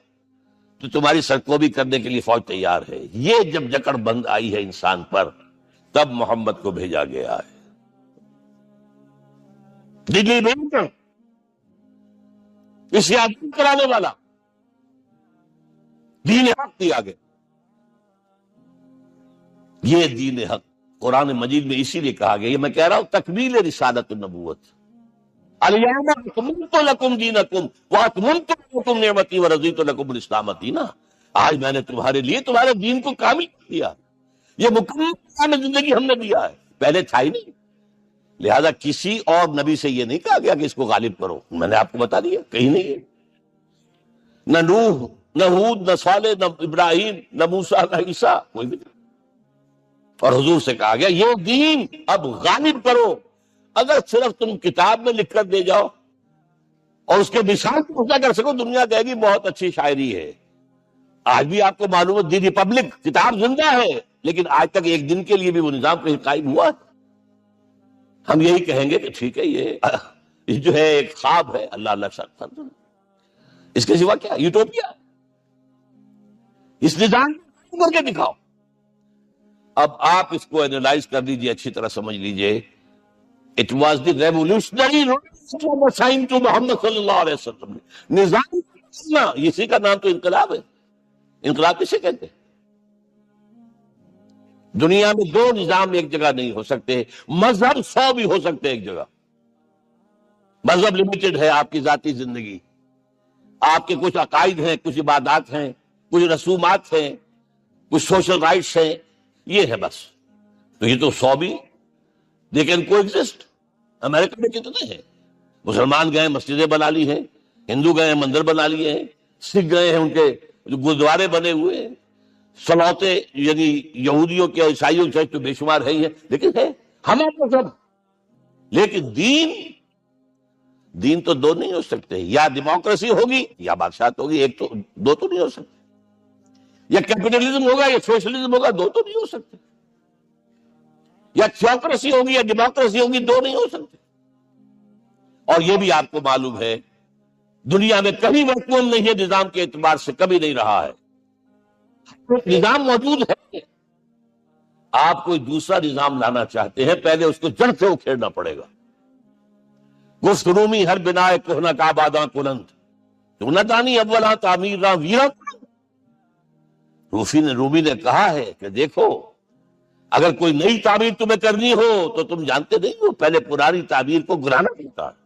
تو تمہاری سرکوبی کرنے کے لیے فوج تیار ہے. یہ جب جکڑ بند آئی ہے انسان پر، تب محمد کو بھیجا گیا ہے. دلی میں اس یاد کرانے والا دین حق دیا گیا. یہ دین حق قرآن مجید میں اسی لیے کہا گیا، یہ میں کہہ رہا ہوں تکمیل رسالت النبوت. الیوم اکملت لکم دینکم واتممت علیکم نعمتی ورضیت لکم الاسلام دینا. آج میں نے تمہارے لیے تمہارے دین کو کامل کر دیا. یہ مکمل نظام زندگی ہم نے دیا ہے، پہلے تھا ہی نہیں. لہذا کسی اور نبی سے یہ نہیں کہا گیا کہ اس کو غالب کرو. میں نے آپ کو بتا دیا کہیں نہیں ہے. نہ نوح، نہ ہود، نہ صالح، نہ ابراہیم، نہ موسیٰ، نہ عیسیٰ، کوئی بھی نہیں. اور حضور سے کہا گیا یہ دین اب غالب کرو. اگر صرف تم کتاب میں لکھ کر دے جاؤ اور اس کے مثال پہنچا کر سکو، دنیا کہے گی بہت اچھی شاعری ہے، آج بھی آپ کو معلوم ہے دی ریپبلک کتاب زندہ ہے، لیکن آج تک ایک دن کے لیے بھی وہ نظام کہیں قائم ہوا ہے؟ ہم یہی کہیں گے کہ ٹھیک ہے، یہ جو ہے ایک خواب ہے، اللہ اللہ شاء، اس کے سوا کیا یوٹوپیا، اس نظام کو کر کے دکھاؤ۔ اب آپ اس کو اینالائز کر لیجئے، اچھی طرح سمجھ لیجئے۔ It was the revolutionary sign to Muhammad صلی اللہ علیہ وسلم۔ نظام، اسی کا نام تو انقلاب ہے۔ انقلاب کسے کہتے ہیں؟ دنیا میں دو نظام ایک جگہ نہیں ہو سکتے، مذہب 100 بھی ہو سکتے ایک جگہ۔ مذہب لمیٹڈ ہے، آپ کی ذاتی زندگی، آپ کے کچھ عقائد ہیں، کچھ عبادات ہیں، کچھ رسومات ہیں، کچھ سوشل رائٹس ہیں، یہ ہے بس۔ تو یہ تو 100 بھی دے کین کو ایگزسٹ۔ امریکہ میں کتنے ہیں؟ مسلمان گئے مسجدیں بنا لی ہیں، ہندو گئے مندر بنا لیے ہیں، سکھ گئے ہیں ان کے گردوارے بنے ہوئے ہیں، سلوتے یعنی یہودیوں کے عیسائیوں کے تو بے شمار ہے ہی ہے، لیکن ہے ہمارا سب۔ لیکن دین تو دو نہیں ہو سکتے، یا ڈیموکریسی ہوگی یا بادشاہت ہوگی، ایک تو دو تو نہیں ہو سکتے۔ یا کیپٹلزم ہوگا یا سوشلزم ہوگا، دو تو نہیں ہو سکتے۔ یا تھیوکریسی ہوگی یا ڈیموکریسی ہوگی، دو نہیں ہو سکتے۔ اور یہ بھی آپ کو معلوم ہے دنیا میں کبھی مقبول نہیں ہے، نظام کے اعتبار سے کبھی نہیں رہا ہے۔ نظام موجود ہے، آپ کوئی دوسرا نظام لانا چاہتے ہیں، پہلے اس کو جڑ سے اکھیڑنا پڑے گا۔ گفت رومی ہر بنائے کہنا کا باداں کنند تو نہ دانی اولا تعمیر راں ویرا۔ رومی نے کہا ہے کہ دیکھو، اگر کوئی نئی تعمیر تمہیں کرنی ہو تو تم جانتے نہیں ہو پہلے پرانی تعمیر کو گرانا پڑتا ہے۔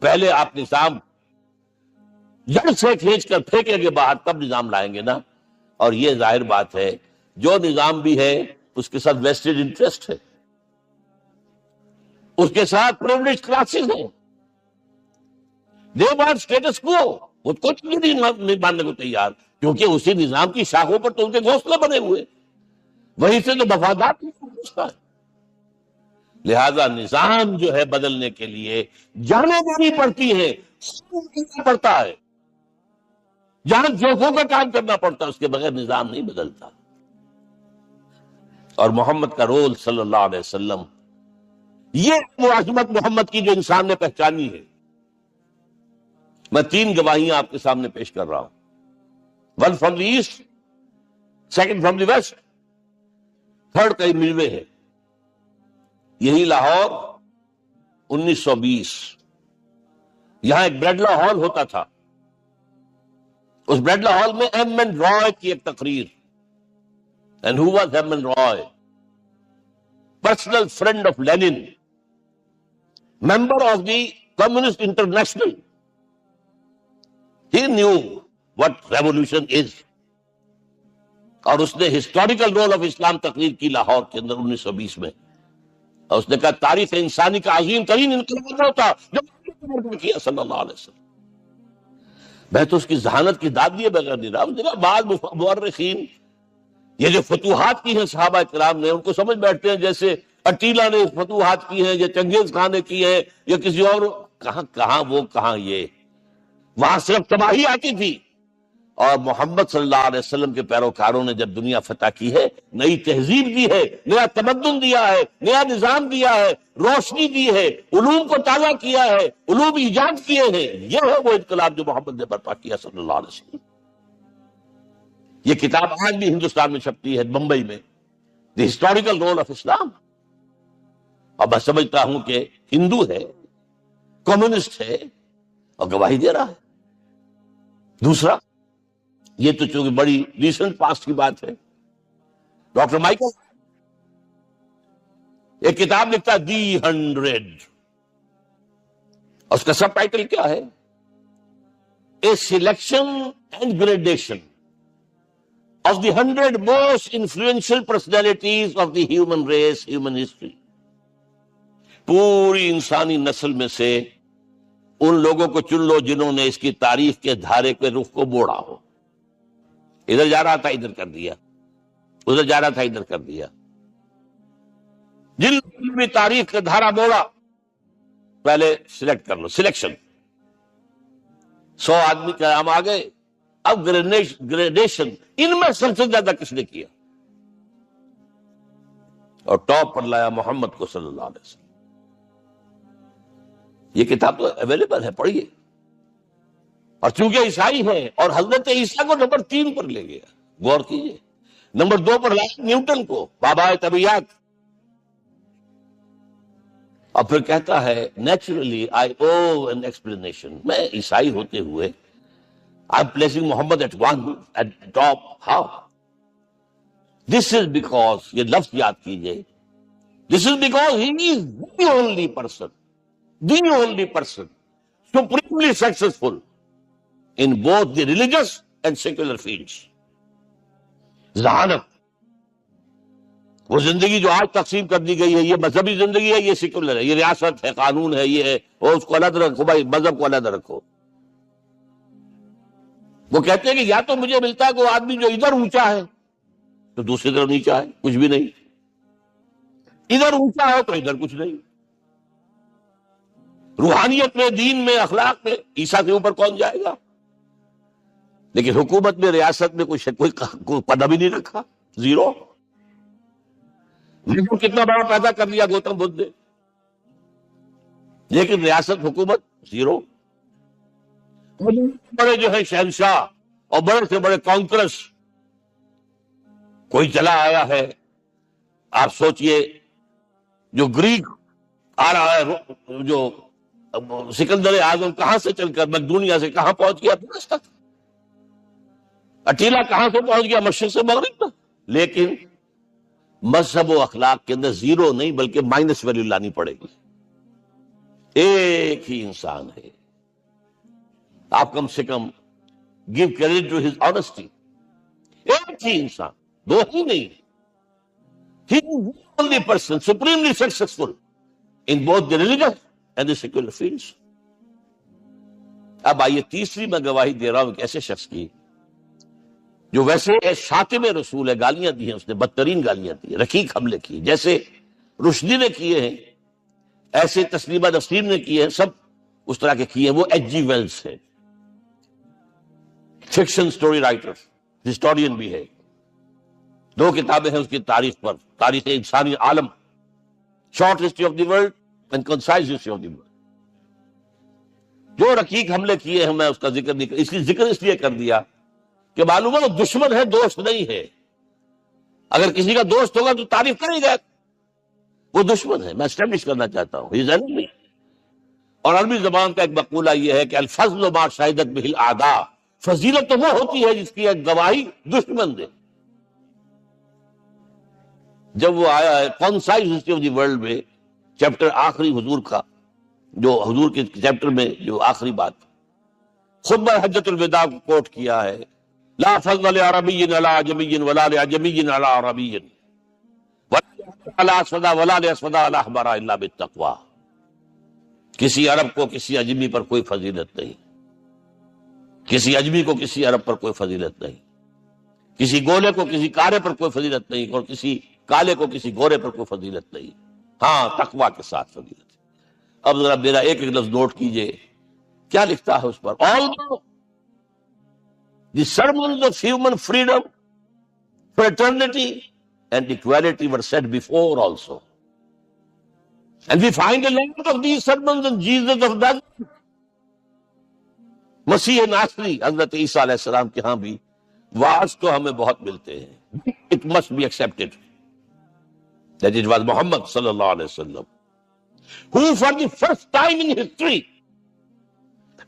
پہلے آپ نظام جڑ سے کھینچ کر پھینکیں گے باہر، تب نظام لائیں گے نا۔ اور یہ ظاہر بات ہے جو نظام بھی ہے اس کے ساتھ ویسٹڈ انٹرسٹ ہے، اس کے ساتھ پریولیج کلاسز ہیں، دے وانٹ اسٹیٹس کو، وہ کچھ بھی نہیں ماننے کو تیار، کیونکہ اسی نظام کی شاخوں پر تو ان کے گھونسلے بنے ہوئے، وہیں سے تو مفادات ہے۔ لہذا نظام جو ہے بدلنے کے لیے جانیں دینی پڑتی ہے، پڑتا ہے، جان جوکھوں کا کام کرنا پڑتا ہے، اس کے بغیر نظام نہیں بدلتا۔ اور محمد کا رول صلی اللہ علیہ وسلم، یہ ملازمت محمد کی جو انسان نے پہچانی ہے۔ میں 3 گواہیاں آپ کے سامنے پیش کر رہا ہوں، 1 from the east, 2 from the west, 3 کئی ملوے ہے۔ یہی لاہور 1920، یہاں ایک بریڈلا ہال ہوتا تھا، اس بریڈلا ہال میں ایم این رائے کی ایک تقریر۔ And who was M.N. Roy? Personal friend of Lenin, member of the Communist International. He knew what revolution is. اور اس نے ہسٹوریکل رول آف اسلام تقریر کی لاہور کے اندر 1920 میں، اور اس نے کہا تاریخ انسانی کا عظیم ترین انقلاب ہوتا جو محمد نے کیا صلی اللہ علیہ وسلم۔ میں تو اس کی ذہانت کی داد دیے بغیر نہیں رہا۔ بعض مورخین یہ جو فتوحات کی ہیں صحابہ کرام نے، ان کو سمجھ بیٹھتے ہیں جیسے اٹیلا نے فتوحات کی ہیں یا چنگیز خان نے کی ہے یا کسی اور۔ کہاں وہ کہاں یہ، وہاں صرف تباہی آتی تھی، اور محمد صلی اللہ علیہ وسلم کے پیروکاروں نے جب دنیا فتح کی ہے، نئی تہذیب دی ہے، نیا تمدن دیا ہے، نیا نظام دیا ہے، روشنی دی ہے، علوم کو تازہ کیا ہے، علوم ایجاد کیے ہیں۔ یہ ہے وہ انقلاب جو محمد نے برپا کیا صلی اللہ علیہ وسلم۔ یہ کتاب آج بھی ہندوستان میں چھپتی ہے، بمبئی میں، دی ہسٹوریکل رول آف اسلام۔ اور میں سمجھتا ہوں کہ ہندو ہے، کمیونسٹ ہے، اور گواہی دے رہا ہے۔ دوسرا، یہ تو چونکہ بڑی ریسنٹ پاسٹ کی بات ہے، ڈاکٹر مائیکل ایک کتاب لکھتا ہے دی 100، اور اس کا سب ٹائٹل کیا ہے؟ A selection and gradation of the 100 most influential personalities of the human race, human history۔ پوری انسانی نسل میں سے ان لوگوں کو چن لو جنہوں نے اس کی تاریخ کے دھارے کے رخ کو موڑا ہو۔ ادھر جا رہا تھا ادھر کر دیا، ادھر جا رہا تھا ادھر کر دیا۔ جن لوگوں نے بھی تاریخ کا دھارا موڑا، پہلے سلیکٹ کر لو، سلیکشن۔ 100 آدمی کا ہم آ گئے، اب گریڈیشن ان میں سب سے زیادہ کس نے کیا؟ اور ٹاپ پر لایا محمد کو صلی اللہ علیہ وسلم. یہ کتاب تو اویلیبل ہے، پڑھیے. اور چونکہ عیسائی ہے اور حضرت عیسیٰ کو نمبر 3 پر لے گیا، غور کیجیے. نمبر 2 پر لایا نیوٹن کو، بابا طبیعت. اور پھر کہتا ہے naturally I owe an explanation. میں عیسائی ہوتے ہوئے I am placing Muhammad at one at top. How? This is because, یہ لفظ یاد کیجیے، this is because he is the only person supremely successful in both the religious and secular fields. ذہانت، وہ زندگی جو آج تقسیم کر دی گئی ہے، یہ مذہبی زندگی ہے، یہ سیکولر ہے، یہ ریاست ہے، قانون ہے، یہ ہے، اور اس کو علیحدہ رکھو بھائی، مذہب کو علیحدہ رکھو. وہ کہتے ہیں کہ یا تو مجھے ملتا ہے کہ وہ آدمی جو ادھر اونچا ہے تو دوسری طرف نیچا ہے، کچھ بھی نہیں. ادھر اونچا ہے تو ادھر کچھ نہیں. روحانیت میں، دین میں، اخلاق میں عیسیٰ کے اوپر کون جائے گا؟ لیکن حکومت میں، ریاست میں کوئی پدہ بھی نہیں رکھا، زیرو. لیکن کتنا بڑا پیدا کر لیا گوتم بدھ نے، لیکن ریاست، حکومت زیرو. بڑے جو ہے شہنشاہ اور بڑے سے بڑے کانکرس، کوئی چلا آیا ہے. آپ سوچئے جو گریک آ رہا ہے، جو سکندر اعظم کہاں سے چل کر مقدونیہ سے کہاں پہنچ گیا؟ فلس تک. اٹیلا کہاں سے پہنچ گیا؟ مشرق سے مغرب تک. لیکن مذہب و اخلاق کے اندر زیرو نہیں بلکہ مائنس ویلیو لانی پڑے گی. ایک ہی انسان ہے، آپ کم سے کم give credit to his honesty. ایک ہی انسان، دو ہی نہیں. He is the only person supremely successful in both the religious and the secular fields. اب آئیے تیسری میں گواہی دے رہا ہوں ایک ایسے شخص کی جو ویسے شاتم رسول ہے، گالیاں دی ہیں اس نے، بدترین گالیاں دی، رقیق حملے کی، جیسے رشدی نے کیے ہیں، ایسے تسلیمہ نسرین نے کیے ہیں، سب اس طرح کے کیے ہیں. وہ ایچ جی ویلز ہے، فکشن سٹوری رائٹر، ہسٹورین بھی ہے. 2 کتابیں ہیں اس کی تاریخ پر، تاریخ انسانی عالم، short history of the world and concise history of the world. جو رقیق حملے کیے ہیں میں اس کا ذکر نہیں، اس کی ذکر اس لیے کر دیا کہ معلوم ہے وہ دشمن ہے، دوست نہیں ہے. اگر کسی کا دوست ہوگا تو تعریف کرے گا. وہ دشمن ہے، میں اسٹیبلش کرنا چاہتا ہوں. He is enemy. اور عربی زبان کا ایک مقولہ یہ ہے کہ الفضل ما شہدت بہ الاعداء. فضیلت تو وہ ہوتی ہے جس کی ایک گواہی دشمن دے. جب وہ آیا ہے concise history of the world میں، چیپٹر آخری حضور کا، جو حضور کے چیپٹر میں جو آخری بات خطبہ حجۃ الوداع کو کوٹ کیا ہے، لا فضل لعربی علی عجمی ولا لعجمی علی عربی ولا اسود ولا لاسود علی احمر الا بالتقوی. کسی عرب کو کسی عجمی پر کوئی فضیلت نہیں، کسی عجمی کو کسی عرب پر کوئی فضیلت نہیں، کسی گولے کو کسی کارے پر کوئی فضیلت نہیں، اور کسی کالے کو کسی گورے پر کوئی فضیلت نہیں. ہاں، تقوی کے ساتھ فضیلت. اب ذرا میرا ایک ایک لفظ نوٹ کیجئے، کیا لکھتا ہے اس پر. Although the sermons of human freedom, fraternity and equality were said before also, and we find a lot of these sermons in Jesus of Nazareth. مسیح ناصری حضرت عیسیٰ علیہ السلام کے ہاں بھی واعظ تو ہمیں بہت ملتے ہیں. It must be accepted that it was Muhammad صلی اللہ علیہ وسلم who for the first time in history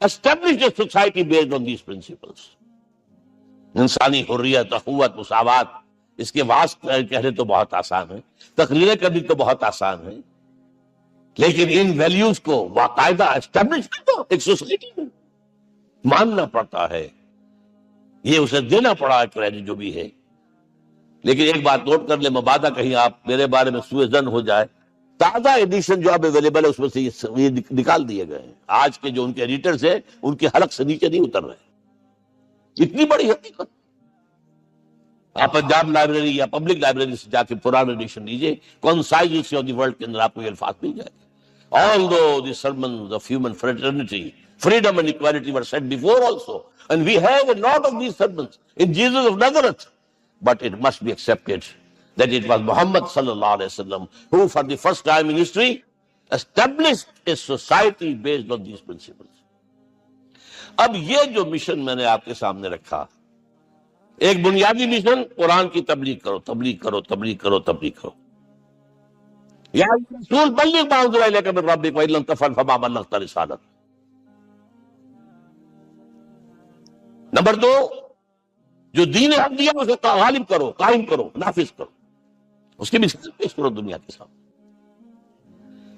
established a society based on these principles. انسانی حریت، اخوت، مساوات، اس کے واعظ کہنے تو بہت آسان ہے، تقریریں کرنی تو بہت آسان ہے، لیکن ان ویلیوز کو باقاعدہ اسٹیبلش کرنا ایک سوسائٹی میں ماننا پڑتا ہے. یہ اسے دینا پڑا ہے کریڈٹ جو بھی ہے. لیکن ایک بات نوٹ کر لیں، مبادہ کہیں آپ میرے بارے میں سوء ظن ہو جائے، تازہ ایڈیشن جو اب اویلیبل ہے اس میں سے یہ نکال دیے گئے ہیں. آج کے جو ان کے ایڈیٹرز ہیں ان کے حلق سے نیچے نہیں اتر رہے. اتنی بڑی حقیقت. آپ پنجاب لائبریری یا پبلک لائبریری سے جا کے پرانا ایڈیشن لیجیے، concise history of the world کے اندر آپ کو یہ الفاظ مل جائے گا. Although the sermons of human fraternity, Freedom and equality were said before also. And we have a lot of these sermons in Jesus of Nazareth. But it must be accepted that it was Muhammad sallallahu alaihi wasallam who for the first time in history established a society based on these principles. اب یہ جو mission میں نے آپ کے سامنے رکھا، ایک بنیادی مشن قرآن کی تبلیغ کرو، تبلیغ کرو، تبلیغ کرو، تبلیغ کرو. یا رسول بلغ ما انزل الیک من ربک وان لم تفعل فما بلغت رسالته. نمبر 2، جو دین حق دیا اسے غالب کرو، قائم کرو، نافذ کرو، اس کی مثال پیش کرو دنیا کے سامنے.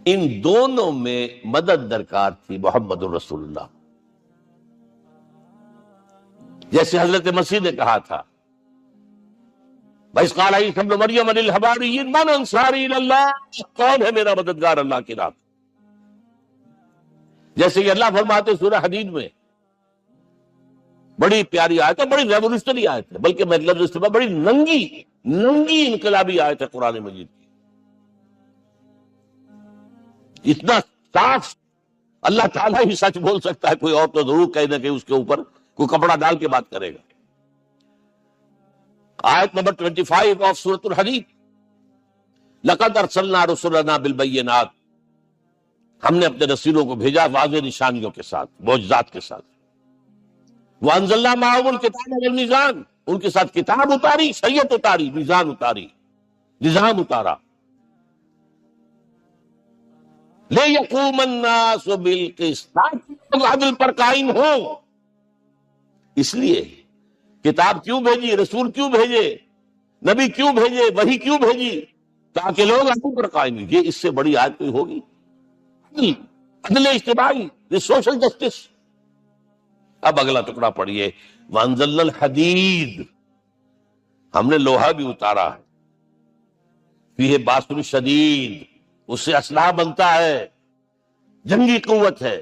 ان دونوں میں مدد درکار تھی محمد الرسول اللہ. جیسے حضرت مسیح نے کہا تھا، وَإِذْ قَالَ عِيسَىٰ ابْنُ مَرْيَمَ لِلْحَوَارِيِّينَ مَنْ أَنصَارِي إِلَى اللَّهِ، کون ہے میرا مددگار اللہ کی راہ. جیسے کہ اللہ فرماتے سورہ حدید میں، بڑی پیاری آیت ہے، بڑی ریولوشنری آیت ہے، بلکہ میں لفظ استعمال بڑی ننگی انقلابی آیت ہے قرآن مجید کی. اتنا صاف اللہ تعالیٰ ہی سچ بول سکتا ہے، کوئی اور تو ضرور کہیں نہ کہیں اس کے اوپر کوئی کپڑا ڈال کے بات کرے گا. آیت نمبر 25 آف سورۃ الحدید، لقد ارسلنا رسلنا بالبینات، ہم نے اپنے رسولوں کو بھیجا واضح نشانیوں کے ساتھ، معجزات کے ساتھ. وانزلنا معهم الکتاب والمیزان، ان کے ساتھ کتاب اتاری، شریعت اتاری، میزان اتاری، نظام اتارا. لِيَقُومَ النَّاسُ بِالْقِسْطِ، لوگ عدل پر قائم ہوں. اس لیے کتاب کیوں بھیجی، رسول کیوں بھیجے، نبی کیوں بھیجے، وحی کیوں بھیجی؟ تاکہ لوگ عدل پر قائم ہوں. یہ اس سے بڑی آیت کوئی ہوگی؟ عدل اجتماعی، سوشل جسٹس. اب اگلا ٹکڑا پڑھیے، وَأَنزَلْنَا الْحَدِيدَ، ہم نے لوہا بھی اتارا ہے، فِيهِ بَأْسٌ شَدِيدٌ، اس سے اسلحہ بنتا ہے، جنگی قوت ہے.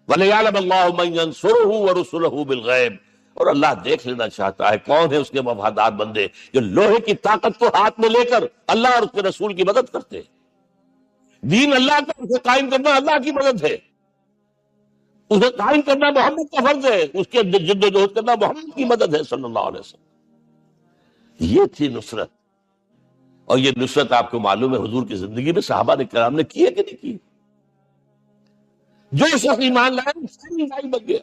وَلِيَعْلَمَ اللَّهُ مَن يَنصُرُهُ وَرُسُلَهُ بِالْغَيْبِ، اور اللہ دیکھ لینا چاہتا ہے کون ہے اس کے وفادار بندے جو لوہے کی طاقت کو ہاتھ میں لے کر اللہ اور اس کے رسول کی مدد کرتے ہیں. دین اللہ کا، اسے قائم کرنا اللہ کی مدد ہے، اسے قائم کرنا محمد کا فرض ہے، اس کے جد و جہد کرنا محمد کی مدد ہے صلی اللہ علیہ وسلم. یہ تھی نصرت. اور یہ نصرت آپ کو معلوم ہے حضور کی زندگی میں صحابہ نے کرام نے کی ہے کہ نہیں کی؟ جو شخص ایمان لائے ساری ایمان بن گیا.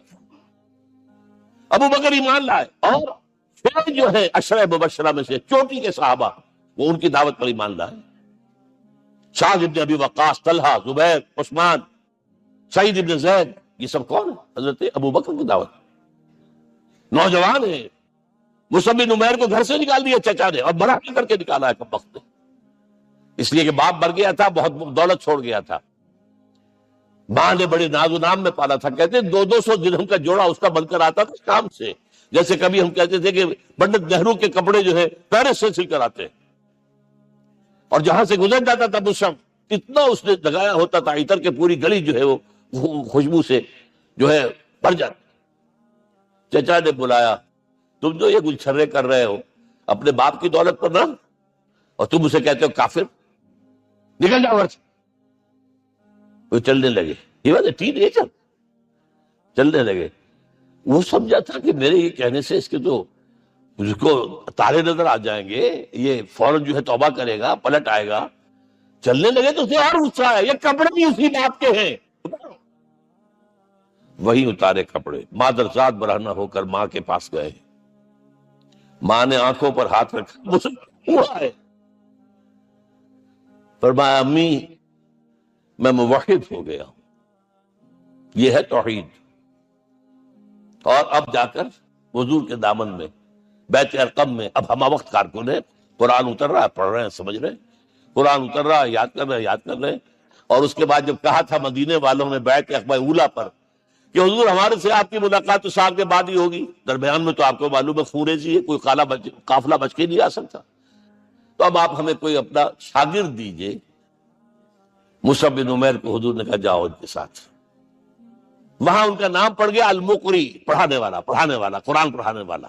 ابو بکر ایمان لائے، اور پھر جو ہے عشرہ مبشرہ میں سے چوٹی کے صحابہ وہ ان کی دعوت پر ایمان لائے. سعد ابن ابی وقاص، طلحہ، زبیر، عثمان، سعید ابن زید، یہ سب کون ہے؟ حضرت ابو بکر کی دعوت. نوجوان ہیں، مصعب بن عمیر کو گھر سے نکال دیا چچا نے، اور بڑا کر کے نکالا ہے کم وقت، اس لیے کہ باپ مر گیا تھا، بہت دولت چھوڑ گیا تھا. ماں نے بڑے ناز و نام میں پالا تھا. کہتے 200 درہم کا جوڑا اس کا بن کر آتا تھا شام سے. جیسے کبھی ہم کہتے تھے کہ پنڈت نہرو کے کپڑے جو ہے پیرس سے سل کر آتے ہیں، اور جہاں سے گزر جاتا تھا مشم، اتنا اس نے لگایا ہوتا تھا عطر کے پوری گلی جو ہے وہ خوشبو سے جو ہے بھر جاتی. چچا نے بلایا، تم جو یہ گلچھرے کر رہے ہو اپنے باپ کی دولت پر نہ، اور تم اسے کہتے ہو کافر، نکل جاؤ گھر سے. وہ چلنے لگے، یہ بات ہے، ٹین ایجر چلنے لگے. وہ سمجھا تھا کہ میرے یہ کہنے سے اس کے تو اس کو تارے نظر آ جائیں گے، یہ فوراً جو ہے توبہ کرے گا، پلٹ آئے گا. چلنے لگے تو اسے اور غصہ آیا، یہ کپڑے بھی اسی باپ کے ہیں. وہی اتارے کپڑے، مادرزاد برہنہ ہو کر ماں کے پاس گئے. ماں نے آنکھوں پر ہاتھ رکھا، مسلمان ہوا ہے. فرمایا امی میں موحد ہو گیا ہوں، یہ ہے توحید. اور اب جا کر حضور کے دامن میں بیت ارقم میں اب ہمہ وقت کارکن ہے، قرآن اتر رہا ہے، پڑھ رہے ہیں، سمجھ رہے ہیں، قرآن اتر رہا ہے، یاد کر رہے ہیں. اور اس کے بعد جب کہا تھا مدینے والوں نے بیت عقبہ اولیٰ پر کہ حضور ہمارے سے آپ کی ملاقات تو سال کے بعد ہی ہوگی، درمیان میں تو آپ کو معلوم ہے خورے سی ہے، کوئی قافلہ بچ کے نہیں آ سکتا، تو اب آپ ہمیں کوئی اپنا شاگرد دیجئے. مصعب بن عمیر کو حضور نے کہا جاؤ ان کے ساتھ. وہاں ان کا نام پڑ گیا المقری، پڑھانے والا، قرآن پڑھانے والا.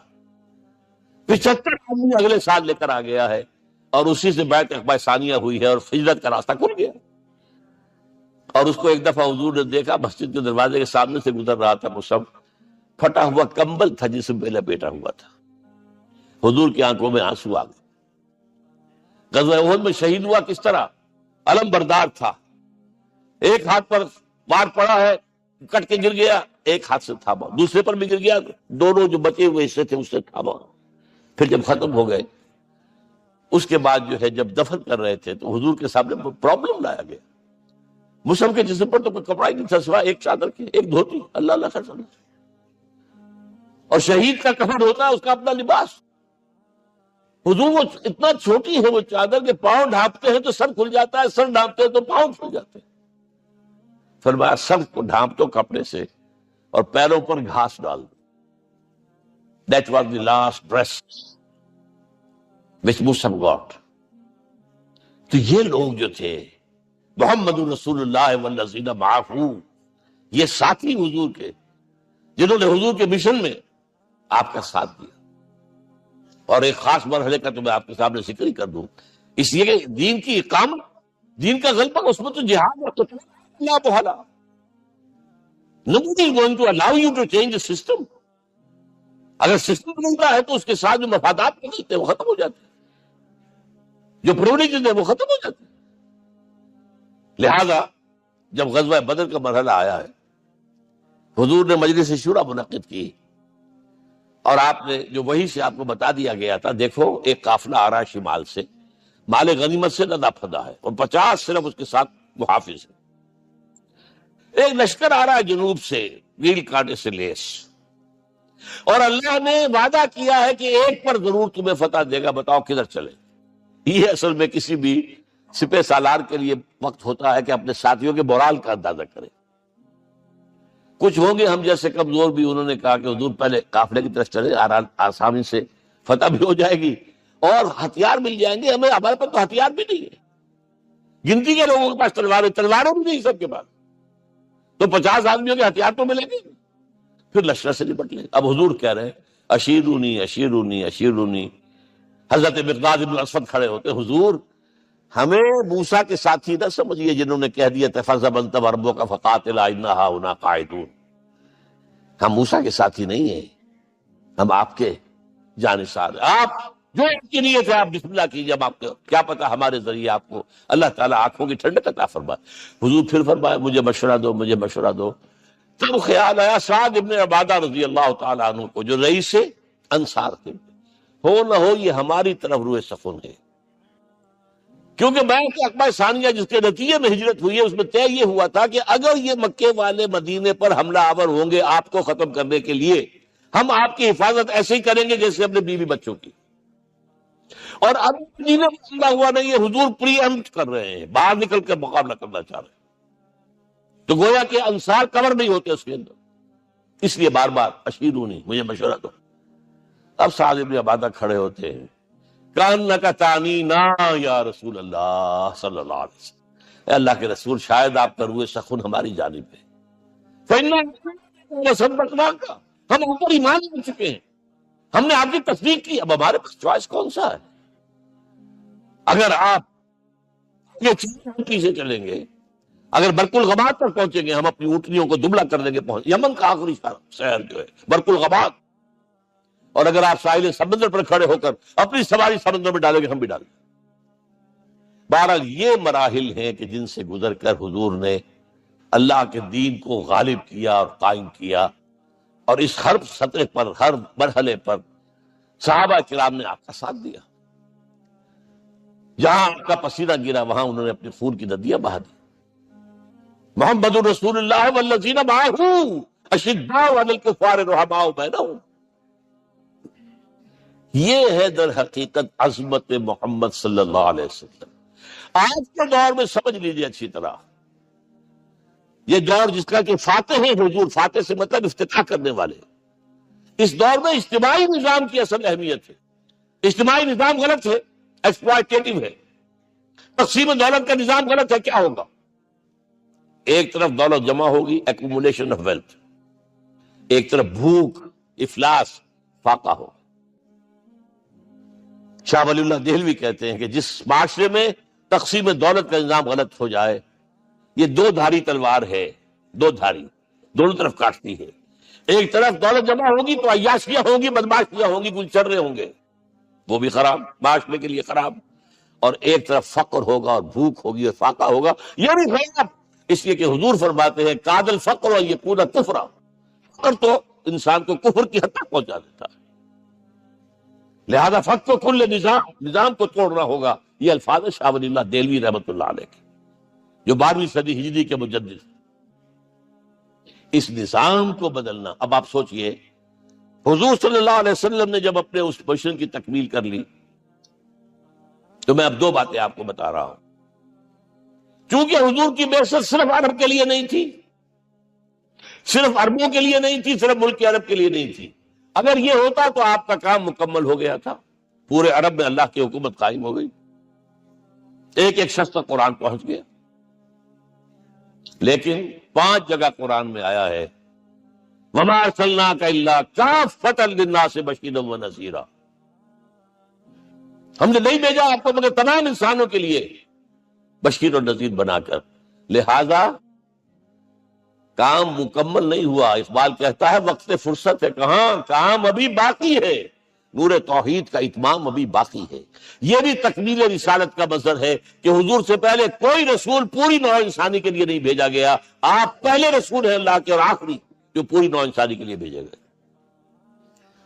75 آدمی اگلے سال لے کر آ گیا ہے، اور اسی سے بیعت عقبہ ثانیہ ہوئی ہے، اور ہجرت کا راستہ کھل گیا. اور اس کو ایک دفعہ حضور نے دیکھا، مسجد کے دروازے کے سامنے سے گزر رہا تھا مصعب، پھٹا ہوا کمبل تھا جس میں پہلے بیٹھا ہوا تھا. حضور کی آنکھوں میں آنسو آ گئے. غزوہ احد میں شہید ہوا کس طرح؟ علم بردار تھا، ایک ہاتھ پر وار پڑا ہے، کٹ کے گر گیا، ایک ہاتھ سے تھاما، دوسرے پر بھی گر گیا، دونوں جو بچے ہوئے حصے تھے اس سے تھاما. پھر جب ختم ہو گئے اس کے بعد جو ہے جب دفن کر رہے تھے تو حضور کے سامنے پرابلم لایا گیا. مصعب کے جسم پر تو کوئی کپڑا ہی نہیں تھا سوائے ایک چادر کے، ایک دھوتی. اللہ اللہ کا سلام. اور شہید کا کفن ہوتا ہے اس کا اپنا لباس. حضور وہ اتنا چھوٹی ہے وہ چادر کہ پاؤں ڈھانپتے ہیں تو سر کھل جاتا ہے، سر ڈھانپتے ہیں تو پاؤں کھل جاتے ہیں. فرمایا سر کو ڈھانپ دو کپڑے سے اور پیروں پر گھاس ڈال دو. That was the last dress which Musab got. تو یہ لوگ جو تھے محمد رسول اللہ والذین معہ، یہ ساتھی حضور کے جنہوں نے حضور کے مشن میں آپ کا ساتھ دیا. اور ایک خاص مرحلے کا تو میں آپ کے سامنے ذکر ہی کر دوں، اس لیے کہ دین کی اقامت، دین کا غلبہ، اس میں تو جہاد اور قتال اللہ بحالا. Nobody is going to allow you to change the system. اگر سسٹم بدلتا ہے تو اس کے ساتھ جو مفادات بدلتے ہیں وہ ختم ہو جاتے ہیں، جو پرولیجز ہیں وہ ختم ہو جاتے ہیں. لہذا جب غزوہ بدر کا مرحلہ آیا ہے، حضور نے مجلس شورا منعقد کی اور آپ نے جو وہی سے آپ کو بتا دیا گیا تھا، دیکھو ایک قافلہ آ رہا ہے شمال سے، مال غنیمت سے لدا پھدا ہے اور 50 صرف اس کے ساتھ محافظ ہیں. ایک لشکر آ رہا ہے جنوب سے ریل کانٹے سے لیس، اور اللہ نے وعدہ کیا ہے کہ ایک پر ضرور تمہیں فتح دے گا. بتاؤ کدھر چلے؟ یہ اصل میں کسی بھی سپہ سالار کے لیے وقت ہوتا ہے کہ اپنے ساتھیوں کے مورال کا اندازہ کرے. کچھ ہوں گے ہم جیسے کمزور بھی، انہوں نے کہا کہ حضور پہلے قافلے کی طرف چلے، آسانی سے فتح بھی ہو جائے گی اور ہتھیار مل جائیں گے ہمیں. ہمارے پاس تو ہتھیار بھی نہیں ہے، گنتی کے لوگوں کے پاس تلواریں بھی نہیں سب کے پاس، تو 50 آدمیوں کے ہتھیار تو ملیں گے، پھر لشکر سے نپٹ لیں. اب حضور کہہ رہے ہیں اشیرونی اشیرونی اشیرونی. حضرت مقداد بن اسود کھڑے ہوتے، حضور ہمیں موسیٰ کے ساتھی نہ سمجھیے جنہوں نے کہہ دیا فَاذْهَبْ أَنْتَ وَرَبُّكَ فَقَاتِلَا إِنَّا هَاهُنَا قَاعِدُونَ. ہم موسیٰ کے ساتھی نہیں ہیں، ہم آپ کے جانثار ہیں. آپ جو آپ کی نیت ہے آپ بسم اللہ کیجیے، اب آپ کو کیا پتا ہمارے ذریعے آپ کو اللہ تعالیٰ آنکھوں کی ٹھنڈک عطا فرمائے. حضور پھر فرمائے مجھے مشورہ دو، مجھے مشورہ دو. تب خیال آیا سعد ابن عبادہ رضی اللہ تعالیٰ عنہ کو، جو رئیس انصار تھے، ہو نہ ہو یہ ہماری طرف روئے سخن ہے، کیونکہ بیعت عقبہ ثانیہ جس کے نتیجے میں ہجرت ہوئی ہے اس میں طے یہ ہوا تھا کہ اگر یہ مکے والے مدینے پر حملہ آور ہوں گے آپ کو ختم کرنے کے لیے، ہم آپ کی حفاظت ایسے ہی کریں گے جیسے اپنے بیوی بچوں کی. اور اب مدینے میں حملہ ہوا نہیں ہے، حضور پری ایمپٹ کر رہے ہیں، باہر نکل کے مقابلہ کرنا چاہ رہے ہیں، تو گویا کہ انصار کور نہیں ہوتے اس کے اندر. اس لیے بار بار اشیرونی، مجھے مشورہ دو. اب سعد بن عبادہ کھڑے ہوتے ہیں، کأنک تعنینا یا رسول اللہ صلی اللہ علیہ وسلم. اے اللہ کے رسول شاید آپ کا روئے سخن ہماری جانب ہے. فإنا صدقناک، ہم اوپر ایمان لے چکے ہیں، ہم نے آپ کی تصدیق کی، اب ہمارے پاس چوائس کون سا ہے؟ اگر آپ یہ چیز سے چلیں گے، اگر برق الغماد پر پہنچیں گے، ہم اپنی اونٹنیوں کو دبلا کر دیں گے. یمن کا آخری شہر جو ہے برق الغماد. اور اگر آپ ساحل سمندر پر کھڑے ہو کر اپنی سواری سمندر میں ڈالیں گے، ہم بھی ڈالیں گے. بہرحال یہ مراحل ہیں کہ جن سے گزر کر حضور نے اللہ کے دین کو غالب کیا اور قائم کیا. اور اس ہر سطح پر، ہر مرحلے پر صحابہ کرام نے آپ کا ساتھ دیا. جہاں آپ کا پسینہ گرا وہاں انہوں نے اپنے خون کی ندیاں بہا دی. محمد رسول اللہ والذین معہ اشداء علی الکفار رحماء بینہم. یہ ہے در حقیقت عظمت محمد صلی اللہ علیہ وسلم. آج کے دور میں سمجھ لیجیے اچھی طرح، یہ دور جس کا کہ فاتح ہے حضور، فاتح سے مطلب افتتاح کرنے والے، اس دور میں اجتماعی نظام کی اصل اہمیت ہے. اجتماعی نظام غلط ہے، ایکسپلائٹیٹو ہے. تقسیم دولت کا نظام غلط ہے. کیا ہوگا؟ ایک طرف دولت جمع ہوگی، ایکومولیشن آف ویلتھ، ایک طرف بھوک، افلاس، فاقہ ہوگا. شاہ ولی اللہ دہلوی کہتے ہیں کہ جس معاشرے میں تقسیم دولت کا نظام غلط ہو جائے یہ دو دھاری تلوار ہے، دو دھاری، دونوں طرف کاٹتی ہے۔ ایک طرف دولت جمع ہوگی تو عیاشیاں ہوں گی، بدماشیاں ہوں گی، کچھ چل رہے ہوں گے، وہ بھی خراب، معاشرے کے لیے خراب۔ اور ایک طرف فقر ہوگا اور بھوک ہوگی اور فاقہ ہوگا، یہ بھی خراب۔ اس لیے کہ حضور فرماتے ہیں کاد الفقر و یکون کفرا، فقر تو انسان کو کفر کی حد تک پہنچا دیتا ہے، لہذا فقر کو کل نظام کو توڑنا ہوگا۔ یہ الفاظ ہے شاہ ولی اللہ دہلوی رحمۃ اللہ علیہ کے، جو 12ویں صدی ہجری کے مجدد۔ اس نظام کو بدلنا، اب آپ سوچئے حضور صلی اللہ علیہ وسلم نے جب اپنے اس مشن کی تکمیل کر لی، تو میں اب دو باتیں آپ کو بتا رہا ہوں۔ چونکہ حضور کی بعثت صرف عرب کے لیے نہیں تھی، صرف عربوں کے لیے نہیں تھی، صرف ملک عرب کے لیے نہیں تھی۔ اگر یہ ہوتا تو آپ کا کام مکمل ہو گیا تھا، پورے عرب میں اللہ کی حکومت قائم ہو گئی، ایک ایک شخص تک قرآن پہنچ گیا۔ لیکن 5 جگہ قرآن میں آیا ہے وَمَا أَرْسَلْنَاكَ إِلَّا كَافَّةً لِلنَّاسِ بَشِيرًا وَنَذِيرًا، ہم نے نہیں بھیجا آپ کو مگر تمام انسانوں کے لیے بشیر اور نذیر بنا کر۔ لہذا کام مکمل نہیں ہوا۔ اقبال کہتا ہے وقت فرصت ہے کہاں، کام ابھی باقی ہے، نور توحید کا اتمام ابھی باقی ہے۔ یہ بھی تکمیل رسالت کا مظہر ہے کہ حضور سے پہلے کوئی رسول پوری نوع انسانی کے لیے نہیں بھیجا گیا، آپ پہلے رسول ہیں اللہ کے اور آخری جو پوری نوع انسانی کے لیے بھیجے گئے۔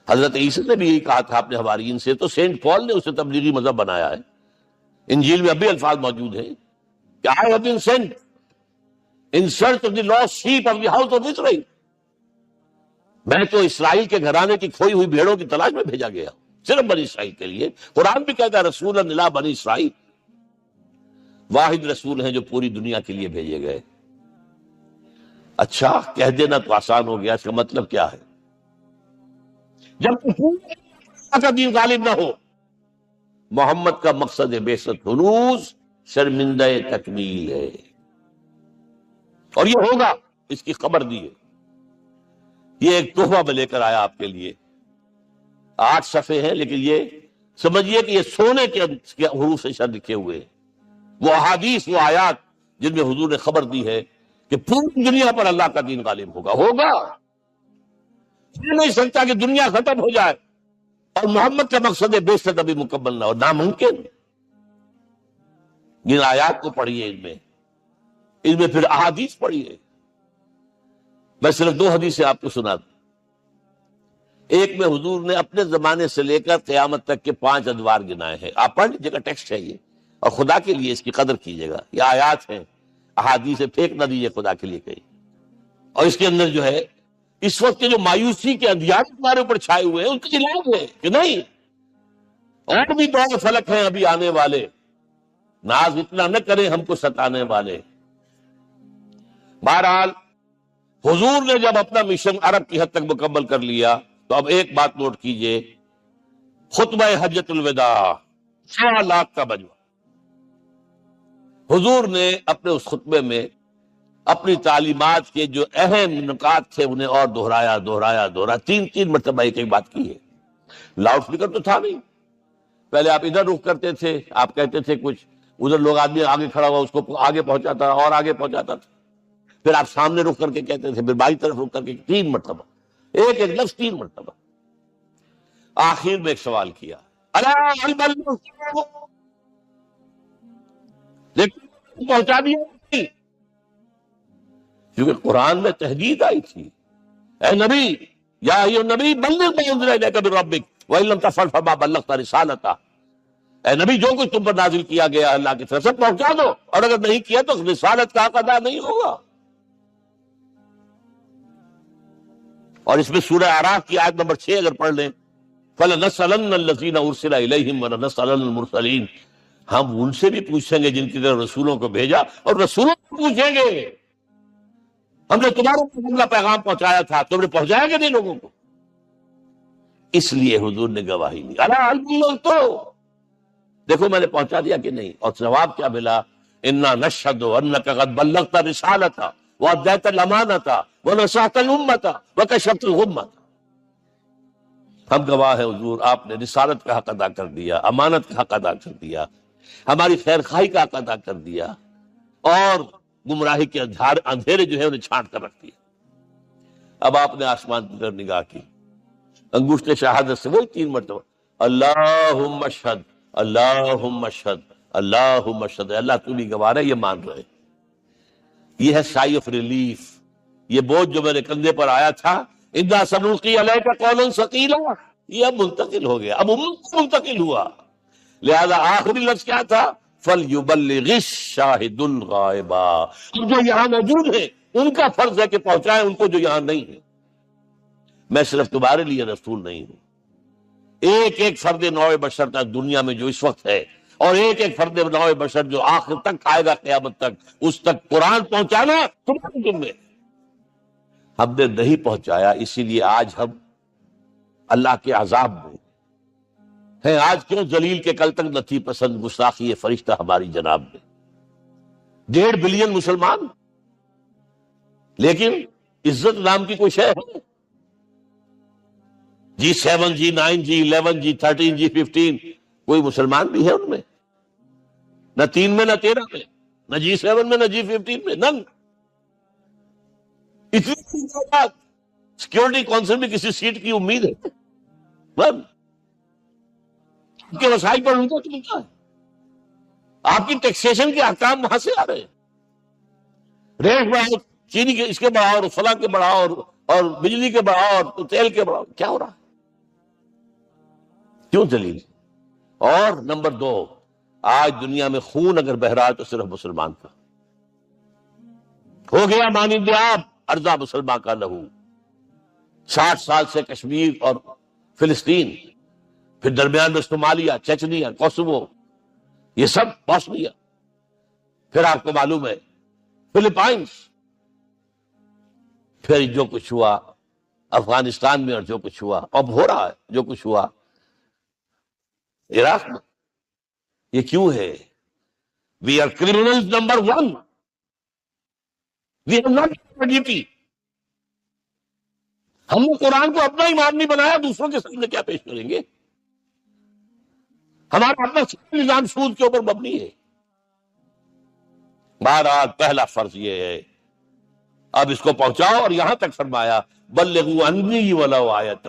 حضرت عیسی نے بھی یہی کہا تھا اپنے حواریین سے، تو سینٹ پال نے اسے تبلیغی مذہب بنایا ہے۔ انجیل میں اب بھی الفاظ موجود ہیں کہ I have been sent in search of the lost sheep of the house of Israel، میں تو اسرائیل کے گھرانے کی کھوئی ہوئی بھیڑوں کی تلاش میں بھیجا گیا، صرف بنی اسرائیل کے لیے۔ قرآن بھی کہتا ہے رسولا الی بنی اسرائیل، واحد رسول ہیں جو پوری دنیا کے لیے بھیجے گئے۔ اچھا کہہ دینا تو آسان ہو گیا، اس کا مطلب کیا ہے؟ جب پورا کا دین غالب نہ ہو، محمد کا مقصد بعثت ہنوز شرمندہ تکمیل ہے، اور یہ ہوگا، اس کی خبر دی ہے۔ یہ ایک تحفہ میں لے کر آیا آپ کے لیے، 8 صفحے ہیں، لیکن یہ سمجھیے کہ یہ سونے کے حروف سے شر لکھے ہوئے ہیں، وہ احادیث، وہ آیات جن میں حضور نے خبر دی ہے کہ پوری دنیا پر اللہ کا دین غالب ہوگا۔ یہ نہیں سکتا کہ دنیا ختم ہو جائے اور محمد کا مقصد بعثت ابھی مکمل نہ ہو، ناممکن۔ جن آیات کو پڑھیے، ان میں پھر احادیث پڑھیے۔ میں صرف 2 حدیثیں آپ کو سنا دوں۔ ایک میں حضور نے اپنے زمانے سے لے کر قیامت تک کے 5 ادوار گنائے ہیں، آپ پڑھ لیجیے گا، ٹیکسٹ ہے یہ، اور خدا کے لیے اس کی قدر کیجیے گا۔ یہ آیات ہیں، احادیث پھینک نہ دیجیے خدا کے لیے کہیں۔ اور اس کے اندر جو ہے اس وقت کے جو مایوسی کے اندھیار تمہارے اوپر چھائے ہوئے ہیں، ان کا علاج ہے کہ نہیں، اور بھی دور فلک ہیں ابھی آنے والے، ناز اتنا نہ کریں ہم کو ستانے والے۔ بہرحال حضور نے جب اپنا مشن عرب کی حد تک مکمل کر لیا، تو اب ایک بات نوٹ کیجئے، خطبہ حجۃ الوداع 1.25 لاکھ کا مجمع، حضور نے اپنے اس خطبے میں اپنی تعلیمات کے جو اہم نکات تھے انہیں اور دہرایا 3 مرتبہ ایک بات کی ہے۔ لاؤڈ سپیکر تو تھا نہیں، پہلے آپ ادھر رخ کرتے تھے، آپ کہتے تھے کچھ، ادھر لوگ آدمی آگے کھڑا ہوا اس کو آگے پہنچاتا اور آگے پہنچاتا تھا، پھر آپ سامنے رخ کر کے کہتے تھے، پھر بائیں طرف رخ کر کے 3 مرتبہ، ایک لفظ 3 مرتبہ۔ آخر میں ایک سوال کیا، لیکن پہنچا دیا نہیں، کیونکہ قرآن میں تحدید آئی تھی، اے نبی، یا ایھا النبی بلغ ما انزل الیک من ربک وان لم تفعل فما بلغت رسالتہ، اے نبی جو کچھ تم پر نازل کیا گیا اللہ کی طرف سے پہنچا دو، اور اگر نہیں کیا تو رسالت کا حق ادا نہیں ہوگا۔ اور اس میں سورہ اعراف کی آیت نمبر 6 اگر پڑھ لیں، فَلَنَسْأَلَنَّ الَّذِينَ أُرْسِلَ إِلَيْهِمْ وَلَنَسْأَلَنَّ الْمُرْسَلِينَ، ہم ان سے بھی پوچھیں گے جن کی طرف رسولوں کو بھیجا، اور رسولوں کو پوچھیں گے ہم نے تمہارے کو پیغام پہنچایا تھا، تم نے پہنچایا کہ نہیں لوگوں کو؟ اس لیے حضور نے گواہی دی، تو دیکھو میں نے پہنچا دیا کہ نہیں، اور جواب کیا ملا، اِنَّا نَشْهَدُ أَنَّكَ قَدْ بَلَّغْتَ الرِّسَالَةَ وَأَدَّيْتَ الْأَمَانَةَ وَنَصَحْتَ الْأُمَّةَ وَكَشَفْتَ الْغُمَّةَ، ہم گواہ ہیں حضور آپ نے رسالت کا حق ادا کر دیا، امانت کا حق ادا کر دیا، ہماری خیر خواہی کا حق ادا کر دیا، اور گمراہی کے اندھیرے جو ہے انہیں چھانٹ کر رکھ دیا۔ اب آپ نے آسمان کی طرف نگاہ کی، انگشت شہادت سے وہی 3 مرتبہ اللہم اشہد اللہم اشہد اللہم اشہد، اللہ تو بھی گواہ ہے، یہ مان رہے۔ یہ ہے سائی آف ریلیف، یہ بوجھ جو میرے کندھے پر آیا تھا، اِنَّا سَنُلْقِي عَلَيْكَ قَوْلًا ثَقِيلًا، یہ اب منتقل ہو گیا، اب امت کو منتقل ہوا۔ لہذا آخری لفظ کیا تھا؟ فَلْيُبَلِّغِ الشَّاهِدُ الْغَائِبَ، جو یہاں موجود ہیں ان کا فرض ہے کہ پہنچائیں ان کو جو یہاں نہیں ہے۔ میں صرف تمہارے لیے رسول نہیں ہوں، ایک ایک فرد نوع بشر تک دنیا میں جو اس وقت ہے، اور ایک ایک فرد نوع بشر جو آخر تک آئے گا قیامت تک، اس تک قرآن پہنچانا تمہارے ذمہ ہے۔ ہم نے نہیں پہنچایا، اسی لیے آج ہم اللہ کے عذاب میں ہیں۔ آج کیوں ذلیل کے کل تک نہ تھی پسند گستاخی فرشتہ ہماری جناب میں؟ 1.5 بلین مسلمان، لیکن عزت نام کی کوئی شے ہے؟ G7 G9 G11 G13 G15 کوئی مسلمان بھی ہے ان میں؟ نہ 3 میں، نہ 13 میں، نہ G7 میں، نہ G15 میں، نن۔ اتنی سیکورٹی کونسل میں کسی سیٹ کی امید ہے؟ نن۔ آپ کے وسائل پر ان کو چلتا ہے، آپ کی ٹیکسیشن کے احکام وہاں سے آ رہے ہیں، ریٹ بڑھاؤ، چینی کے اس کے بڑھاؤ، اور فلاں کے بڑھاؤ، اور بجلی کے بڑھاؤ، اور تیل کے بڑھاؤ، کیا ہو رہا ہے؟ کیوں ذلیل؟ اور نمبر 2، آج دنیا میں خون اگر بہ رہا ہے تو صرف مسلمان کا ہو گیا، مانند آپ ارضا مسلمان کا لہو۔ 60 سال سے کشمیر اور فلسطین، پھر درمیان میں صومالیہ، چچنیا، کوسوو، یہ سب بوسنیا، پھر آپ کو معلوم ہے فلپائنس، پھر جو کچھ ہوا افغانستان میں، اور جو کچھ ہوا اب ہو رہا ہے، جو کچھ ہوا عراق میں۔ یہ کیوں ہے؟ We are criminals number 1، we have not duty. ہم نے قرآن کو اپنا ایمان نہیں بنایا، دوسروں کے سامنے کیا پیش کریں گے؟ ہمارا اپنا نظام سود کے اوپر مبنی ہے۔ بہرحال پہلا فرض یہ ہے، اب اس کو پہنچاؤ، اور یہاں تک فرمایا بلغوا عنی ولو آیۃ،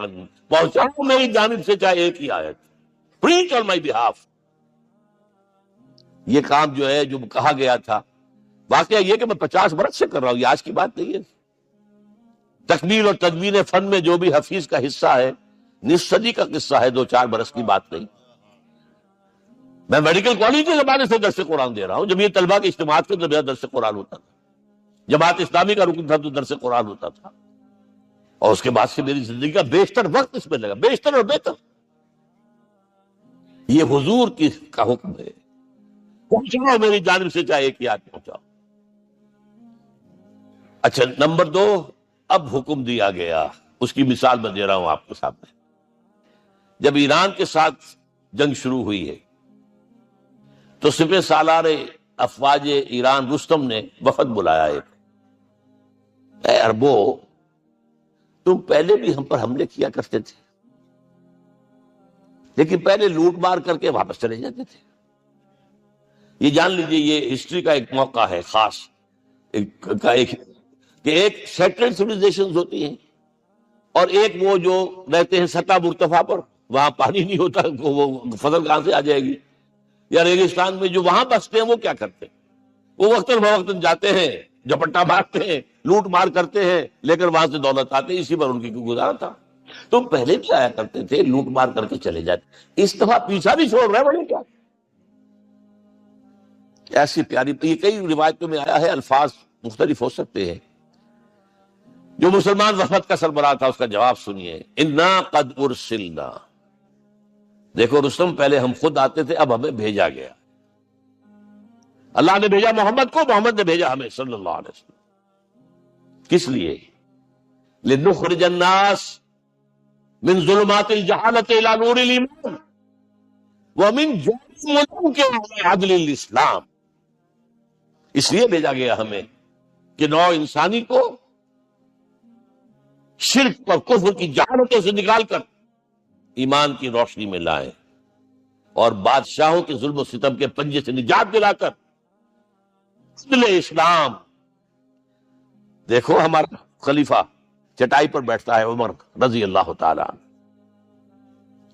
پہنچاؤ میری جانب سے چاہے ایک ہی آیت، preach on my behalf۔ یہ کام جو ہے، جو کہا گیا تھا، واقعہ یہ کہ میں 50 برس سے کر رہا ہوں، یہ آج کی بات نہیں ہے۔ تکمیل اور تدوین فن میں جو بھی حفیظ کا حصہ ہے، نصف صدی کا قصہ ہے، 2-4 برس کی بات نہیں۔ میں میڈیکل کالج کے زمانے سے درس قرآن دے رہا ہوں، جب یہ طلبہ کے اجتماعات کے درمیان درس قرآن ہوتا تھا، جماعت اسلامی کا رکن تھا تو درس قرآن ہوتا تھا، اور اس کے بعد سے میری زندگی کا بیشتر وقت اس میں لگا، بیشتر اور بہتر۔ یہ حضور کا حکم ہے، پہنچاؤ میری جانب سے چاہے ایک یاد پہنچاؤ۔ اچھا، نمبر 2، اب حکم دیا گیا، اس کی مثال میں دے رہا ہوں آپ کے سامنے۔ جب ایران کے ساتھ جنگ شروع ہوئی ہے تو سپہ سالار افواج ایران رستم نے وفد بلایا ایک، اے عربو، تم پہلے بھی ہم پر حملے کیا کرتے تھے، لیکن پہلے لوٹ مار کر کے واپس چلے جاتے تھے۔ یہ جان لیجئے، یہ ہسٹری کا ایک موقع ہے خاص، کہ ایک سیٹلڈ سیویلائزیشنز ہوتی ہیں، اور ایک وہ جو رہتے ہیں سطح مرتفع پر، وہاں پانی نہیں ہوتا، وہ فصل کہاں سے آ جائے گی؟ یا ریگستان میں جو وہاں بستے ہیں وہ کیا کرتے ہیں؟ وہ وقتاً فوقتاً جاتے ہیں، جھپٹا مارتے ہیں، لوٹ مار کرتے ہیں، لے کر وہاں سے دولت آتے ہیں، اسی پر ان کی گزارا تھا۔ تم پہلے بھی آیا کرتے تھے، لوٹ مار کر کے چلے جاتے، اس دفعہ پیچھا بھی چھوڑ رہے بڑے کیا؟ ایسی پیاری، یہ کئی روایتوں میں آیا ہے، الفاظ مختلف ہو سکتے ہیں۔ جو مسلمان وفد کا سربراہ تھا اس کا جواب سنیے، انا قد ارسلنا، دیکھو رستم، پہلے ہم خود آتے تھے، اب ہمیں بھیجا گیا، اللہ نے بھیجا محمد کو، محمد نے بھیجا ہمیں صلی اللہ علیہ وسلم۔ کس لیے؟ لنخرج الناس من ظلمات الجہالۃ الی نور الایمان ومن جور الملوک الی عدل الاسلام۔ اس لیے بھیجا گیا ہمیں کہ نوع انسانی کو شرک اور کفر کی جہالتوں سے نکال کر ایمان کی روشنی میں لائیں، اور بادشاہوں کے ظلم و ستم کے پنجے سے نجات دلا کر عدل اسلام. دیکھو ہمارا خلیفہ چٹائی پر بیٹھتا ہے عمر رضی اللہ تعالیٰ عنہ.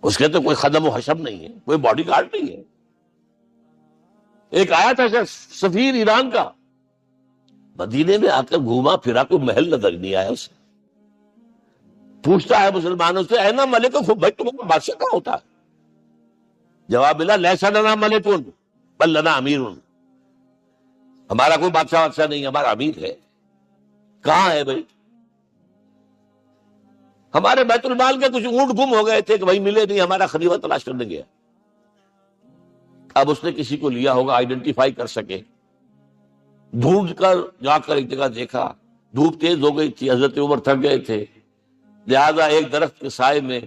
اس کے تو کوئی خدم و حشم نہیں ہے, کوئی باڈی گارڈ نہیں ہے. ایک آیا تھا سفیر ایران کا, مدینے میں آ کر گھوما پھرا, کوئی محل نظر نہیں آیا اسے. پوچھتا ہے مسلمانوں سے, اے نا ملک, بھائی تمہیں بادشاہ کہاں ہوتا ہے؟ جواب ملا, لیسا لنا ملکن بل لنا امیر. ہمارا کوئی بادشاہ نہیں, ہمارا امیر ہے. کہاں ہے بھائی؟ ہمارے بیت المال کے کچھ اونٹ گم ہو گئے تھے کہ بھائی ملے نہیں, ہمارا خلیفہ تلاش کرنے گیا. اب اس نے کسی کو لیا ہوگا, آئیڈینٹیفائی کر سکے, ڈھونڈ کر جا کر ایک جگہ دیکھا, دھوپ تیز ہو گئی تھی, حضرت عمر تھک گئے تھے, لہذا ایک درخت کے سائے میں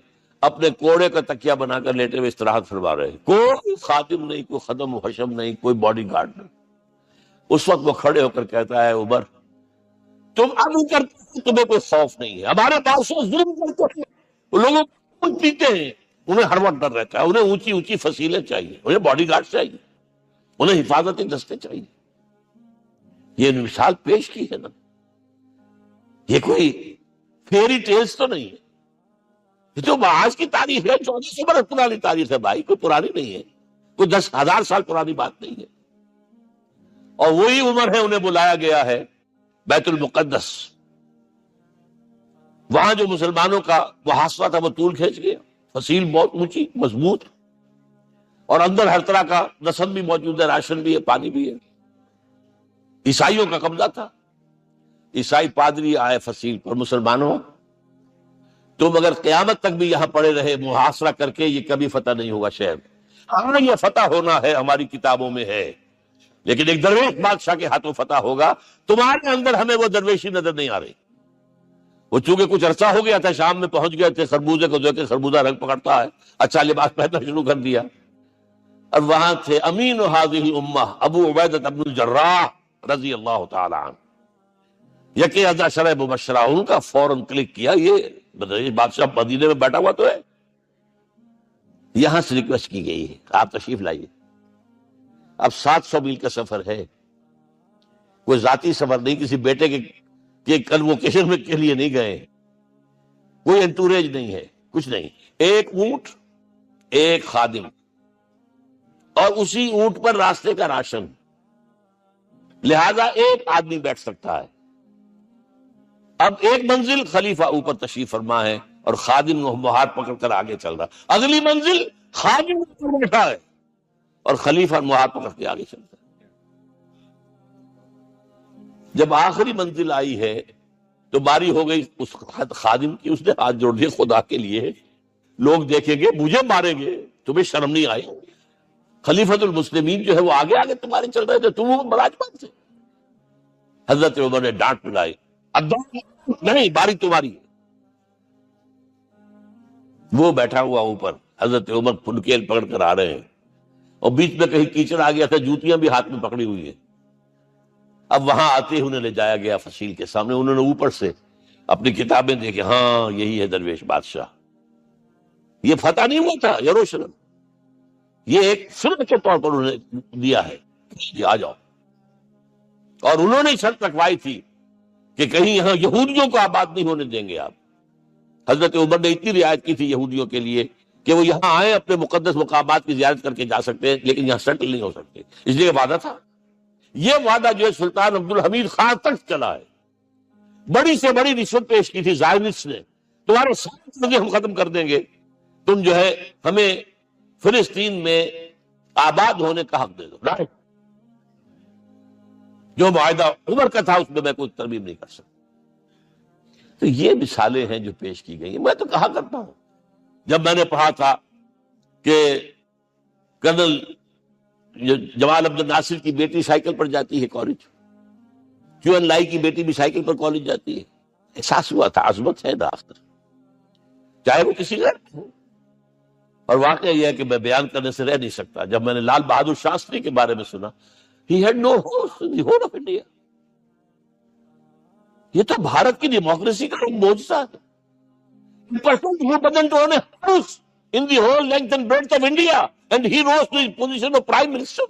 اپنے کوڑے کا تکیہ بنا کر لیٹے ہوئے استراحت فرما رہے. کوئی خادم نہیں, کوئی خدم و حشم نہیں, کوئی باڈی گارڈ نہیں. اس وقت وہ کھڑے ہو کر کہتا ہے, عمر تم ابھی کرتے, تمہیں کوئی خوف نہیں ہے. ہمارے پاس ظلم کرتے ہیں, لوگوں کو پیتے ہیں, انہیں ہر وقت ڈر رہتا ہے, انہیں اونچی اونچی فصیلیں چاہیے, انہیں باڈی گارڈ چاہیے, انہیں حفاظتی دستے چاہیے. یہ مثال پیش کی ہے نا, یہ کوئی فیری ٹیلز تو نہیں ہے, یہ تو آج کی تاریخ ہے, 1400 برس پرانی تاریخ ہے بھائی, کوئی پرانی نہیں ہے, کوئی 10,000 سال پرانی بات نہیں ہے. اور وہی عمر ہے, انہیں بلایا گیا ہے بیت المقدس. وہاں جو مسلمانوں کا محاصرہ تھا وہ طول کھینچ گیا, فصیل بہت اونچی مضبوط, اور اندر ہر طرح کا رسم بھی موجود ہے, راشن بھی ہے, پانی بھی ہے. عیسائیوں کا قبضہ تھا. عیسائی پادری آئے فصیل پر, مسلمانوں تم اگر قیامت تک بھی یہاں پڑے رہے محاصرہ کر کے, یہ کبھی فتح نہیں ہوگا شہر. ہاں یہ فتح ہونا ہے, ہماری کتابوں میں ہے, لیکن ایک درویش بادشاہ کے ہاتھوں فتح ہوگا. تمہارے اندر ہمیں وہ درویشی نظر نہیں آ رہی. وہ چونکہ کچھ عرصہ ہو گیا تھا, شام میں پہنچ گئے تھے, خربوزے کو دیکھ کے خربوزہ رنگ پکڑتا ہے, اچھا لباس پہننا شروع کر دیا. اور وہاں تھے امین هذه الامہ ابو عبیدہ بن الجراح رضی اللہ تعالی عنہ. یکے ازا شرح مبشرہ, ان کا فوراً کلک کیا, یہ بادشاہ مدینے میں بیٹھا ہوا تو ہے. یہاں سے ریکویسٹ کی گئی ہے, آپ تشریف لائیے. اب 700 میل کا سفر ہے, کوئی ذاتی سفر نہیں, کسی بیٹے کے کنووکیشن میں کے لیے نہیں گئے, کوئی انٹوریج نہیں ہے, کچھ نہیں. ایک اونٹ, ایک خادم, اور اسی اونٹ پر راستے کا راشن, لہذا ایک آدمی بیٹھ سکتا ہے. اب ایک منزل خلیفہ اوپر تشریف فرما ہے اور خادم ہاتھ پکڑ کر آگے چل رہا, اگلی منزل خادم اوپر بیٹھا ہے اور خلیفہ ہاتھ پکڑ کے آگے چلتا ہے. جب آخری منزل آئی ہے تو باری ہو گئی اس خادم کی, اس نے ہاتھ جوڑ دیے, خدا کے لیے لوگ دیکھیں گے, مجھے ماریں گے, تمہیں شرم نہیں آئی؟ خلیفۃ المسلمین جو ہے وہ آگے آگے تمہارے چل رہے تھے, تم وہ مراجمان تھے. حضرت عمر نے ڈانٹ پلائی, اب نہیں, باری تمہاری ہے. وہ بیٹھا ہوا اوپر, حضرت عمر پھنکیل پکڑ کر آ رہے ہیں, اور بیچ میں کہیں کیچڑ آ گیا تھا, جوتیاں بھی ہاتھ میں پکڑی ہوئی ہیں. اب وہاں آتے ہی انہیں لے جایا گیا فصیل کے سامنے. انہوں نے اوپر سے اپنی کتابیں دیکھی, ہاں یہی ہے درویش بادشاہ. یہ فتح نہیں ہوا تھا یروشلم, یہ ایک سنت کے طور پر انہوں نے دیا ہے کہ آ جاؤ. اور انہوں نے شرط رکھوائی تھی کہ کہیں یہاں یہودیوں کو آباد نہیں ہونے دیں گے آپ. حضرت عمر نے اتنی رعایت کی تھی یہودیوں کے لیے کہ وہ یہاں آئے, اپنے مقدس مقامات کی زیارت کر کے جا سکتے ہیں, لیکن یہاں سیٹل نہیں ہو سکتے. اس لیے وعدہ تھا. یہ وعدہ جو ہے سلطان عبد الحمید خان تک چلا ہے. بڑی سے بڑی رشوت پیش کی تھی زائرنس نے, تمہارے ساتھ ہم ختم کر دیں گے, تم جو ہے ہمیں فلسطین میں آباد ہونے کا حق دے دو. جو معاہدہ عمر کا تھا اس میں میں کوئی ترمیم نہیں کر سکتا. تو یہ مثالیں ہیں جو پیش کی گئی ہیں. میں تو کہا کرتا ہوں, جب میں نے پڑھا تھا کہ کرنل جمال عبد الناصر کی بیٹی سائیکل پر جاتی ہے کالج, کیو این لائی کی بیٹی بھی سائیکل پر کالج جاتی ہے, احساس ہوا تھا عظمت ہے داخل, چاہے وہ کسی غیر ہو. اور واقعہ یہ ہے کہ میں بیان کرنے سے رہ نہیں سکتا. جب میں نے لال بہادر شاستری کے بارے میں سنا, he had no host in the whole of India. یہ تو بھارت کی ڈیموکریسی کا ایک معجزہ ہے. Person who doesn't own a house in the whole length and breadth of India, and he rose to his position of prime minister.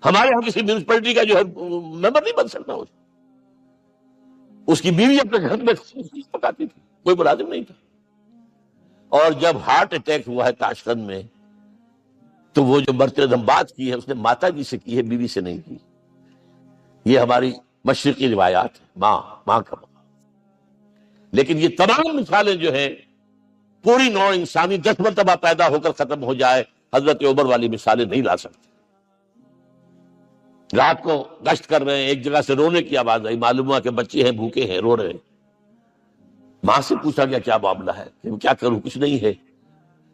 ہمارے یہاں کسی میونسپلٹی کا جو ہے ممبر نہیں بن سکتا، اس کی بیوی اپنے گھر میں پکاتی تھی، کوئی ملازم نہیں تھا۔ اور جب ہارٹ اٹیک ہوا ہے تاشقند میں، تو وہ جو مرتے دم بات کی ہے اس نے ماتا جی سے کی ہے، بیوی سے نہیں کی۔ یہ ہماری مشرقی روایات ہے، ماں کا مقام۔ لیکن یہ تمام مثالیں جو ہیں، پوری نوع انسانی 10 مرتبہ پیدا ہو کر ختم ہو جائے، حضرت عمر والی مثالیں نہیں لا سکتے۔ رات کو گشت کر رہے ہیں، ایک جگہ سے رونے کی آواز آئی، معلوم ہوا کہ بچے ہیں، بھوکے ہیں، رو رہے ہیں۔ ماں سے پوچھا گیا کیا معاملہ ہے؟ کہ کیا کروں، کچھ نہیں ہے،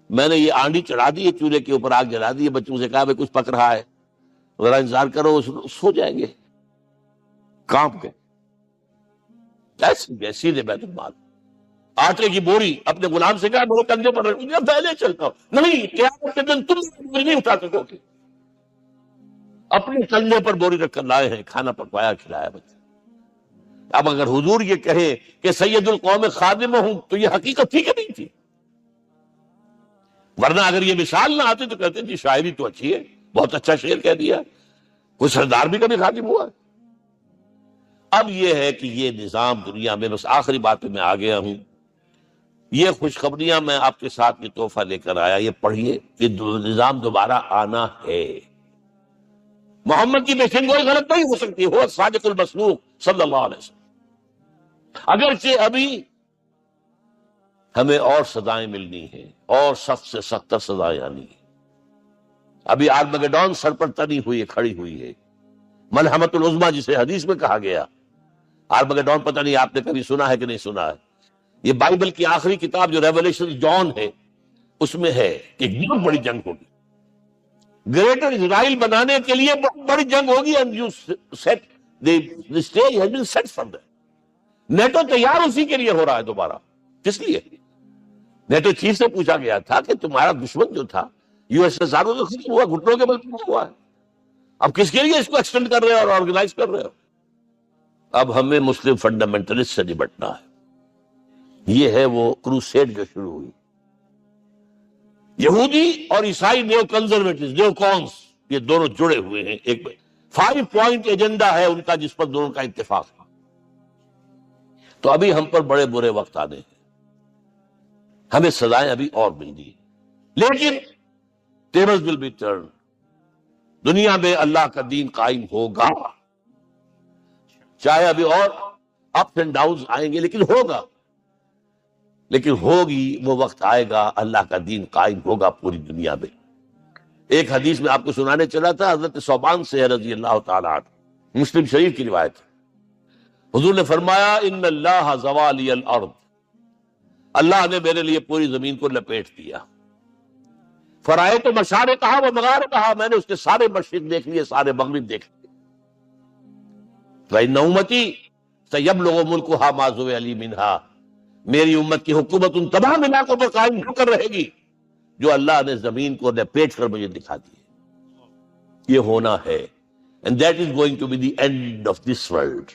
میں نے یہ آنڈی چڑھا دی ہے، چولہے کے اوپر آگ جلا دی ہے، بچوں سے کہا بھائی کچھ پک رہا ہے، ذرا انتظار کرو، سو جائیں گے۔ کانپ گئے، کیسے گئے سیدھے بیت المال، آٹے کی بوری اپنے غلام سے کہا میرے کندھے پر رکھ، میں پہلے چلتا ہوں۔ نہیں، قیامت کے دن تم بوری نہیں اٹھا سکو گے۔ اپنے کندھے پر بوری رکھ کر لائے ہیں، کھانا پکوایا، کھلایا بچے۔ اب اگر حضور یہ کہے کہ سید القوم خادم ہوں، تو یہ حقیقت تھی کہ نہیں تھی؟ ورنہ اگر یہ مثال نہ آتی تو کہتے جی شاعری تو اچھی ہے، بہت اچھا شعر کہہ دیا، کوئی سردار بھی کبھی خادم ہوا ہے۔ اب یہ ہے کہ یہ نظام دنیا میں، بس آخری بات پہ میں آ گیا ہوں، یہ خوشخبریاں میں آپ کے ساتھ یہ تحفہ لے کر آیا، یہ پڑھیے کہ نظام دوبارہ آنا ہے۔ محمد کی پیشن گوئی غلط نہیں ہو سکتی، ہو صادق المصدوق صلی اللہ علیہ وسلم۔ اگرچہ ابھی ہمیں اور سزائیں ملنی ہیں، اور سخت سے سختر سزائیں آنی ہیں۔ ابھی آرمگیڈون سر پر تنی ہوئی ہے، کھڑی ہوئی ہے، ملحمت العظمیٰ جسے حدیث میں کہا گیا۔ آرمگیڈون پتہ نہیں آپ نے کبھی سنا ہے کہ نہیں سنا ہے؟ یہ بائبل کی آخری کتاب جو ریولیشن جان ہے، اس میں ہے کہ ایک بہت بڑی جنگ ہوگی، گریٹر اسرائیل بنانے کے لیے بہت بڑی جنگ ہوگی، and you set the stage has been set for that۔ NATO تیار اسی کے لیے ہو رہا ہے دوبارہ۔ کس لیے؟ نیٹو چیف سے پوچھا گیا تھا کہ تمہارا دشمن جو تھا یو ایس ایس آر تو ختم ہوا، گھٹنوں کے بل ختم ہوا ہے، اب کس کے لیے اس کو ایکسٹینڈ کر رہے ہو اور آرگنائز کر رہے ہو؟ اب ہمیں مسلم فنڈامنٹلسٹ سے نمٹنا ہے۔ یہ ہے وہ کروسیڈ جو شروع ہوئی۔ یہودی اور عیسائی نیو کنزرویٹو، نیو کونس، یہ دونوں جڑے ہوئے ہیں، ایک 5 پوائنٹ ایجنڈا ہے ان کا جس پر دونوں کا اتفاق ہے۔ تو ابھی ہم پر بڑے برے وقت آنے ہیں، ہمیں سزائیں ابھی اور ملنی ہیں، لیکن ٹیبلز ول بی ٹرن، دنیا میں اللہ کا دین قائم ہوگا، چاہے ابھی اور اپس اینڈ ڈاؤنز آئیں گے، لیکن ہوگا، لیکن ہوگی، وہ وقت آئے گا اللہ کا دین قائم ہوگا پوری دنیا میں۔ ایک حدیث میں آپ کو سنانے چلا تھا، حضرت ثوبان سے رضی اللہ تعالیٰ عنہ، مسلم شریف کی روایت ہے، حضور نے فرمایا ان اللہ زوالی الارض، اللہ نے میرے لیے پوری زمین کو لپیٹ دیا، فرائے تو مشارقہا و مغاربہا، میں نے اس کے سارے مشرق دیکھ لیے، سارے مغرب دیکھ لیے، فإن امتی سیبلغ ملکہا ما زوئ لی منہا، میری امت کی حکومت ان تمام علاقوں پر قائم ہو کر رہے گی جو اللہ نے زمین کو لپیٹ کر مجھے دکھا دی۔ یہ ہونا ہے، and that is going to be the end of this world۔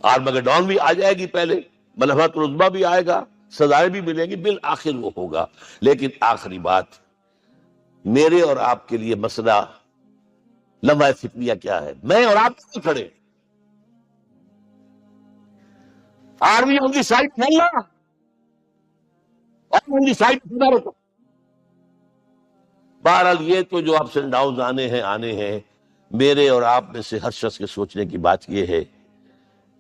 آرمگیڈون بھی آ جائے گی پہلے، ملحمت العظمیٰ بھی آئے گا، سزائیں بھی ملیں گی، بالآخر وہ ہوگا۔ لیکن آخری بات، میرے اور آپ کے لیے مسئلہ لمحہ فکریہ کیا ہے؟ میں اور آپ کیوں کھڑے؟ آرمی آن دی سائڈ کھیلنا اور آن دی سائڈ کھڑا رہو۔ بہرحال یہ تو جو اپس اینڈ ڈاؤنز آنے ہیں، میرے اور آپ میں سے ہر شخص کے سوچنے کی بات یہ ہے،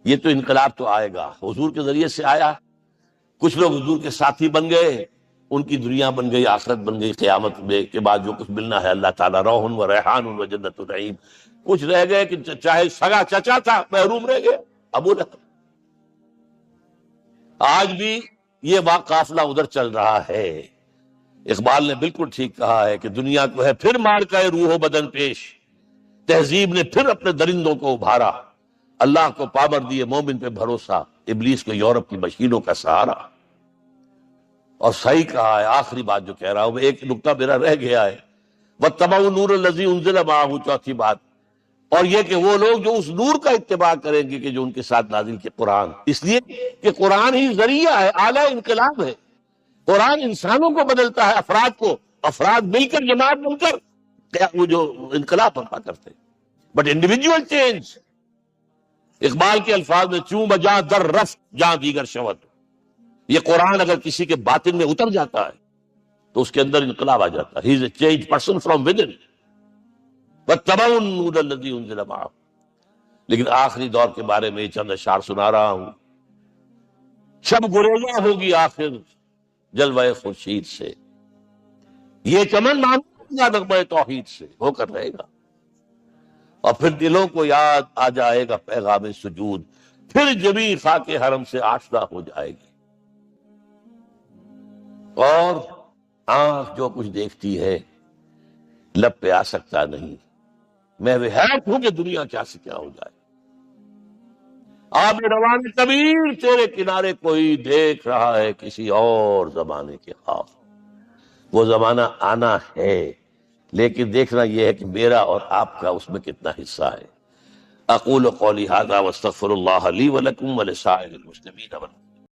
یہ تو انقلاب تو آئے گا، حضور کے ذریعے سے آیا، کچھ لوگ حضور کے ساتھی بن گئے، ان کی دنیا بن گئی، آخرت بن گئی، قیامت میں کے بعد جو کچھ ملنا ہے اللہ تعالیٰ، روح و ریحان و جنت النعیم۔ کچھ رہ گئے کہ چاہے سگا چچا تھا محروم رہ گئے، ابو لہب۔ آج بھی یہ قافلہ ادھر چل رہا ہے۔ اقبال نے بالکل ٹھیک کہا ہے کہ دنیا کو ہے پھر مار کا روح و بدن پیش، تہذیب نے پھر اپنے درندوں کو ابھارا، اللہ کو پابر دیے مومن پہ بھروسہ، ابلیس کو یورپ کی مشینوں کا سہارا۔ اور صحیح کہا ہے، آخری بات جو کہہ رہا ہوں، ایک نقطہ میرا رہ گیا ہے، وَاتَّبَعُوا النُّورَ الَّذِي أُنزِلَ مَعَهُ، چوتھی بات، اور یہ کہ وہ لوگ جو اس نور کا اتباع کریں گے کہ جو ان کے ساتھ نازل کے قرآن، اس لیے کہ قرآن ہی ذریعہ ہے، آلہ انقلاب ہے، قرآن انسانوں کو بدلتا ہے، افراد کو، افراد مل کر جماعت بن کر وہ جو انقلاب برپا کرتے ہیں. بٹ انڈیویجول چینج، اقبال کے الفاظ میں چوں بجا در رفت جہاں دیگر شود، یہ قرآن اگر کسی کے باطن میں اتر جاتا ہے تو اس کے اندر انقلاب آ جاتا ہے. He is a change person from within واتبعوا النور الذی انزل معہ. لیکن آخری دور کے بارے میں چند اشعار سنا رہا ہوں. شب گریزاں ہوگی آخر جلوہ خورشید سے، یہ چمن مانگا نغمہ توحید سے ہو کر رہے گا، اور پھر دلوں کو یاد آ جائے گا پیغام سجود، پھر جبیں خاک حرم سے آشنا ہو جائے گی. اور آنکھ جو کچھ دیکھتی ہے لب پہ آ سکتا نہیں. میں وہ حیرت ہوں کہ دنیا کیا سے کیا ہو جائے. آب روان کبیر تیرے کنارے کوئی دیکھ رہا ہے کسی اور زمانے کے خواب. وہ زمانہ آنا ہے، لیکن دیکھنا یہ ہے کہ میرا اور آپ کا اس میں کتنا حصہ ہے. اقول قولی ھذا واستغفر اللہ لی ولکم ولسائر المسلمین.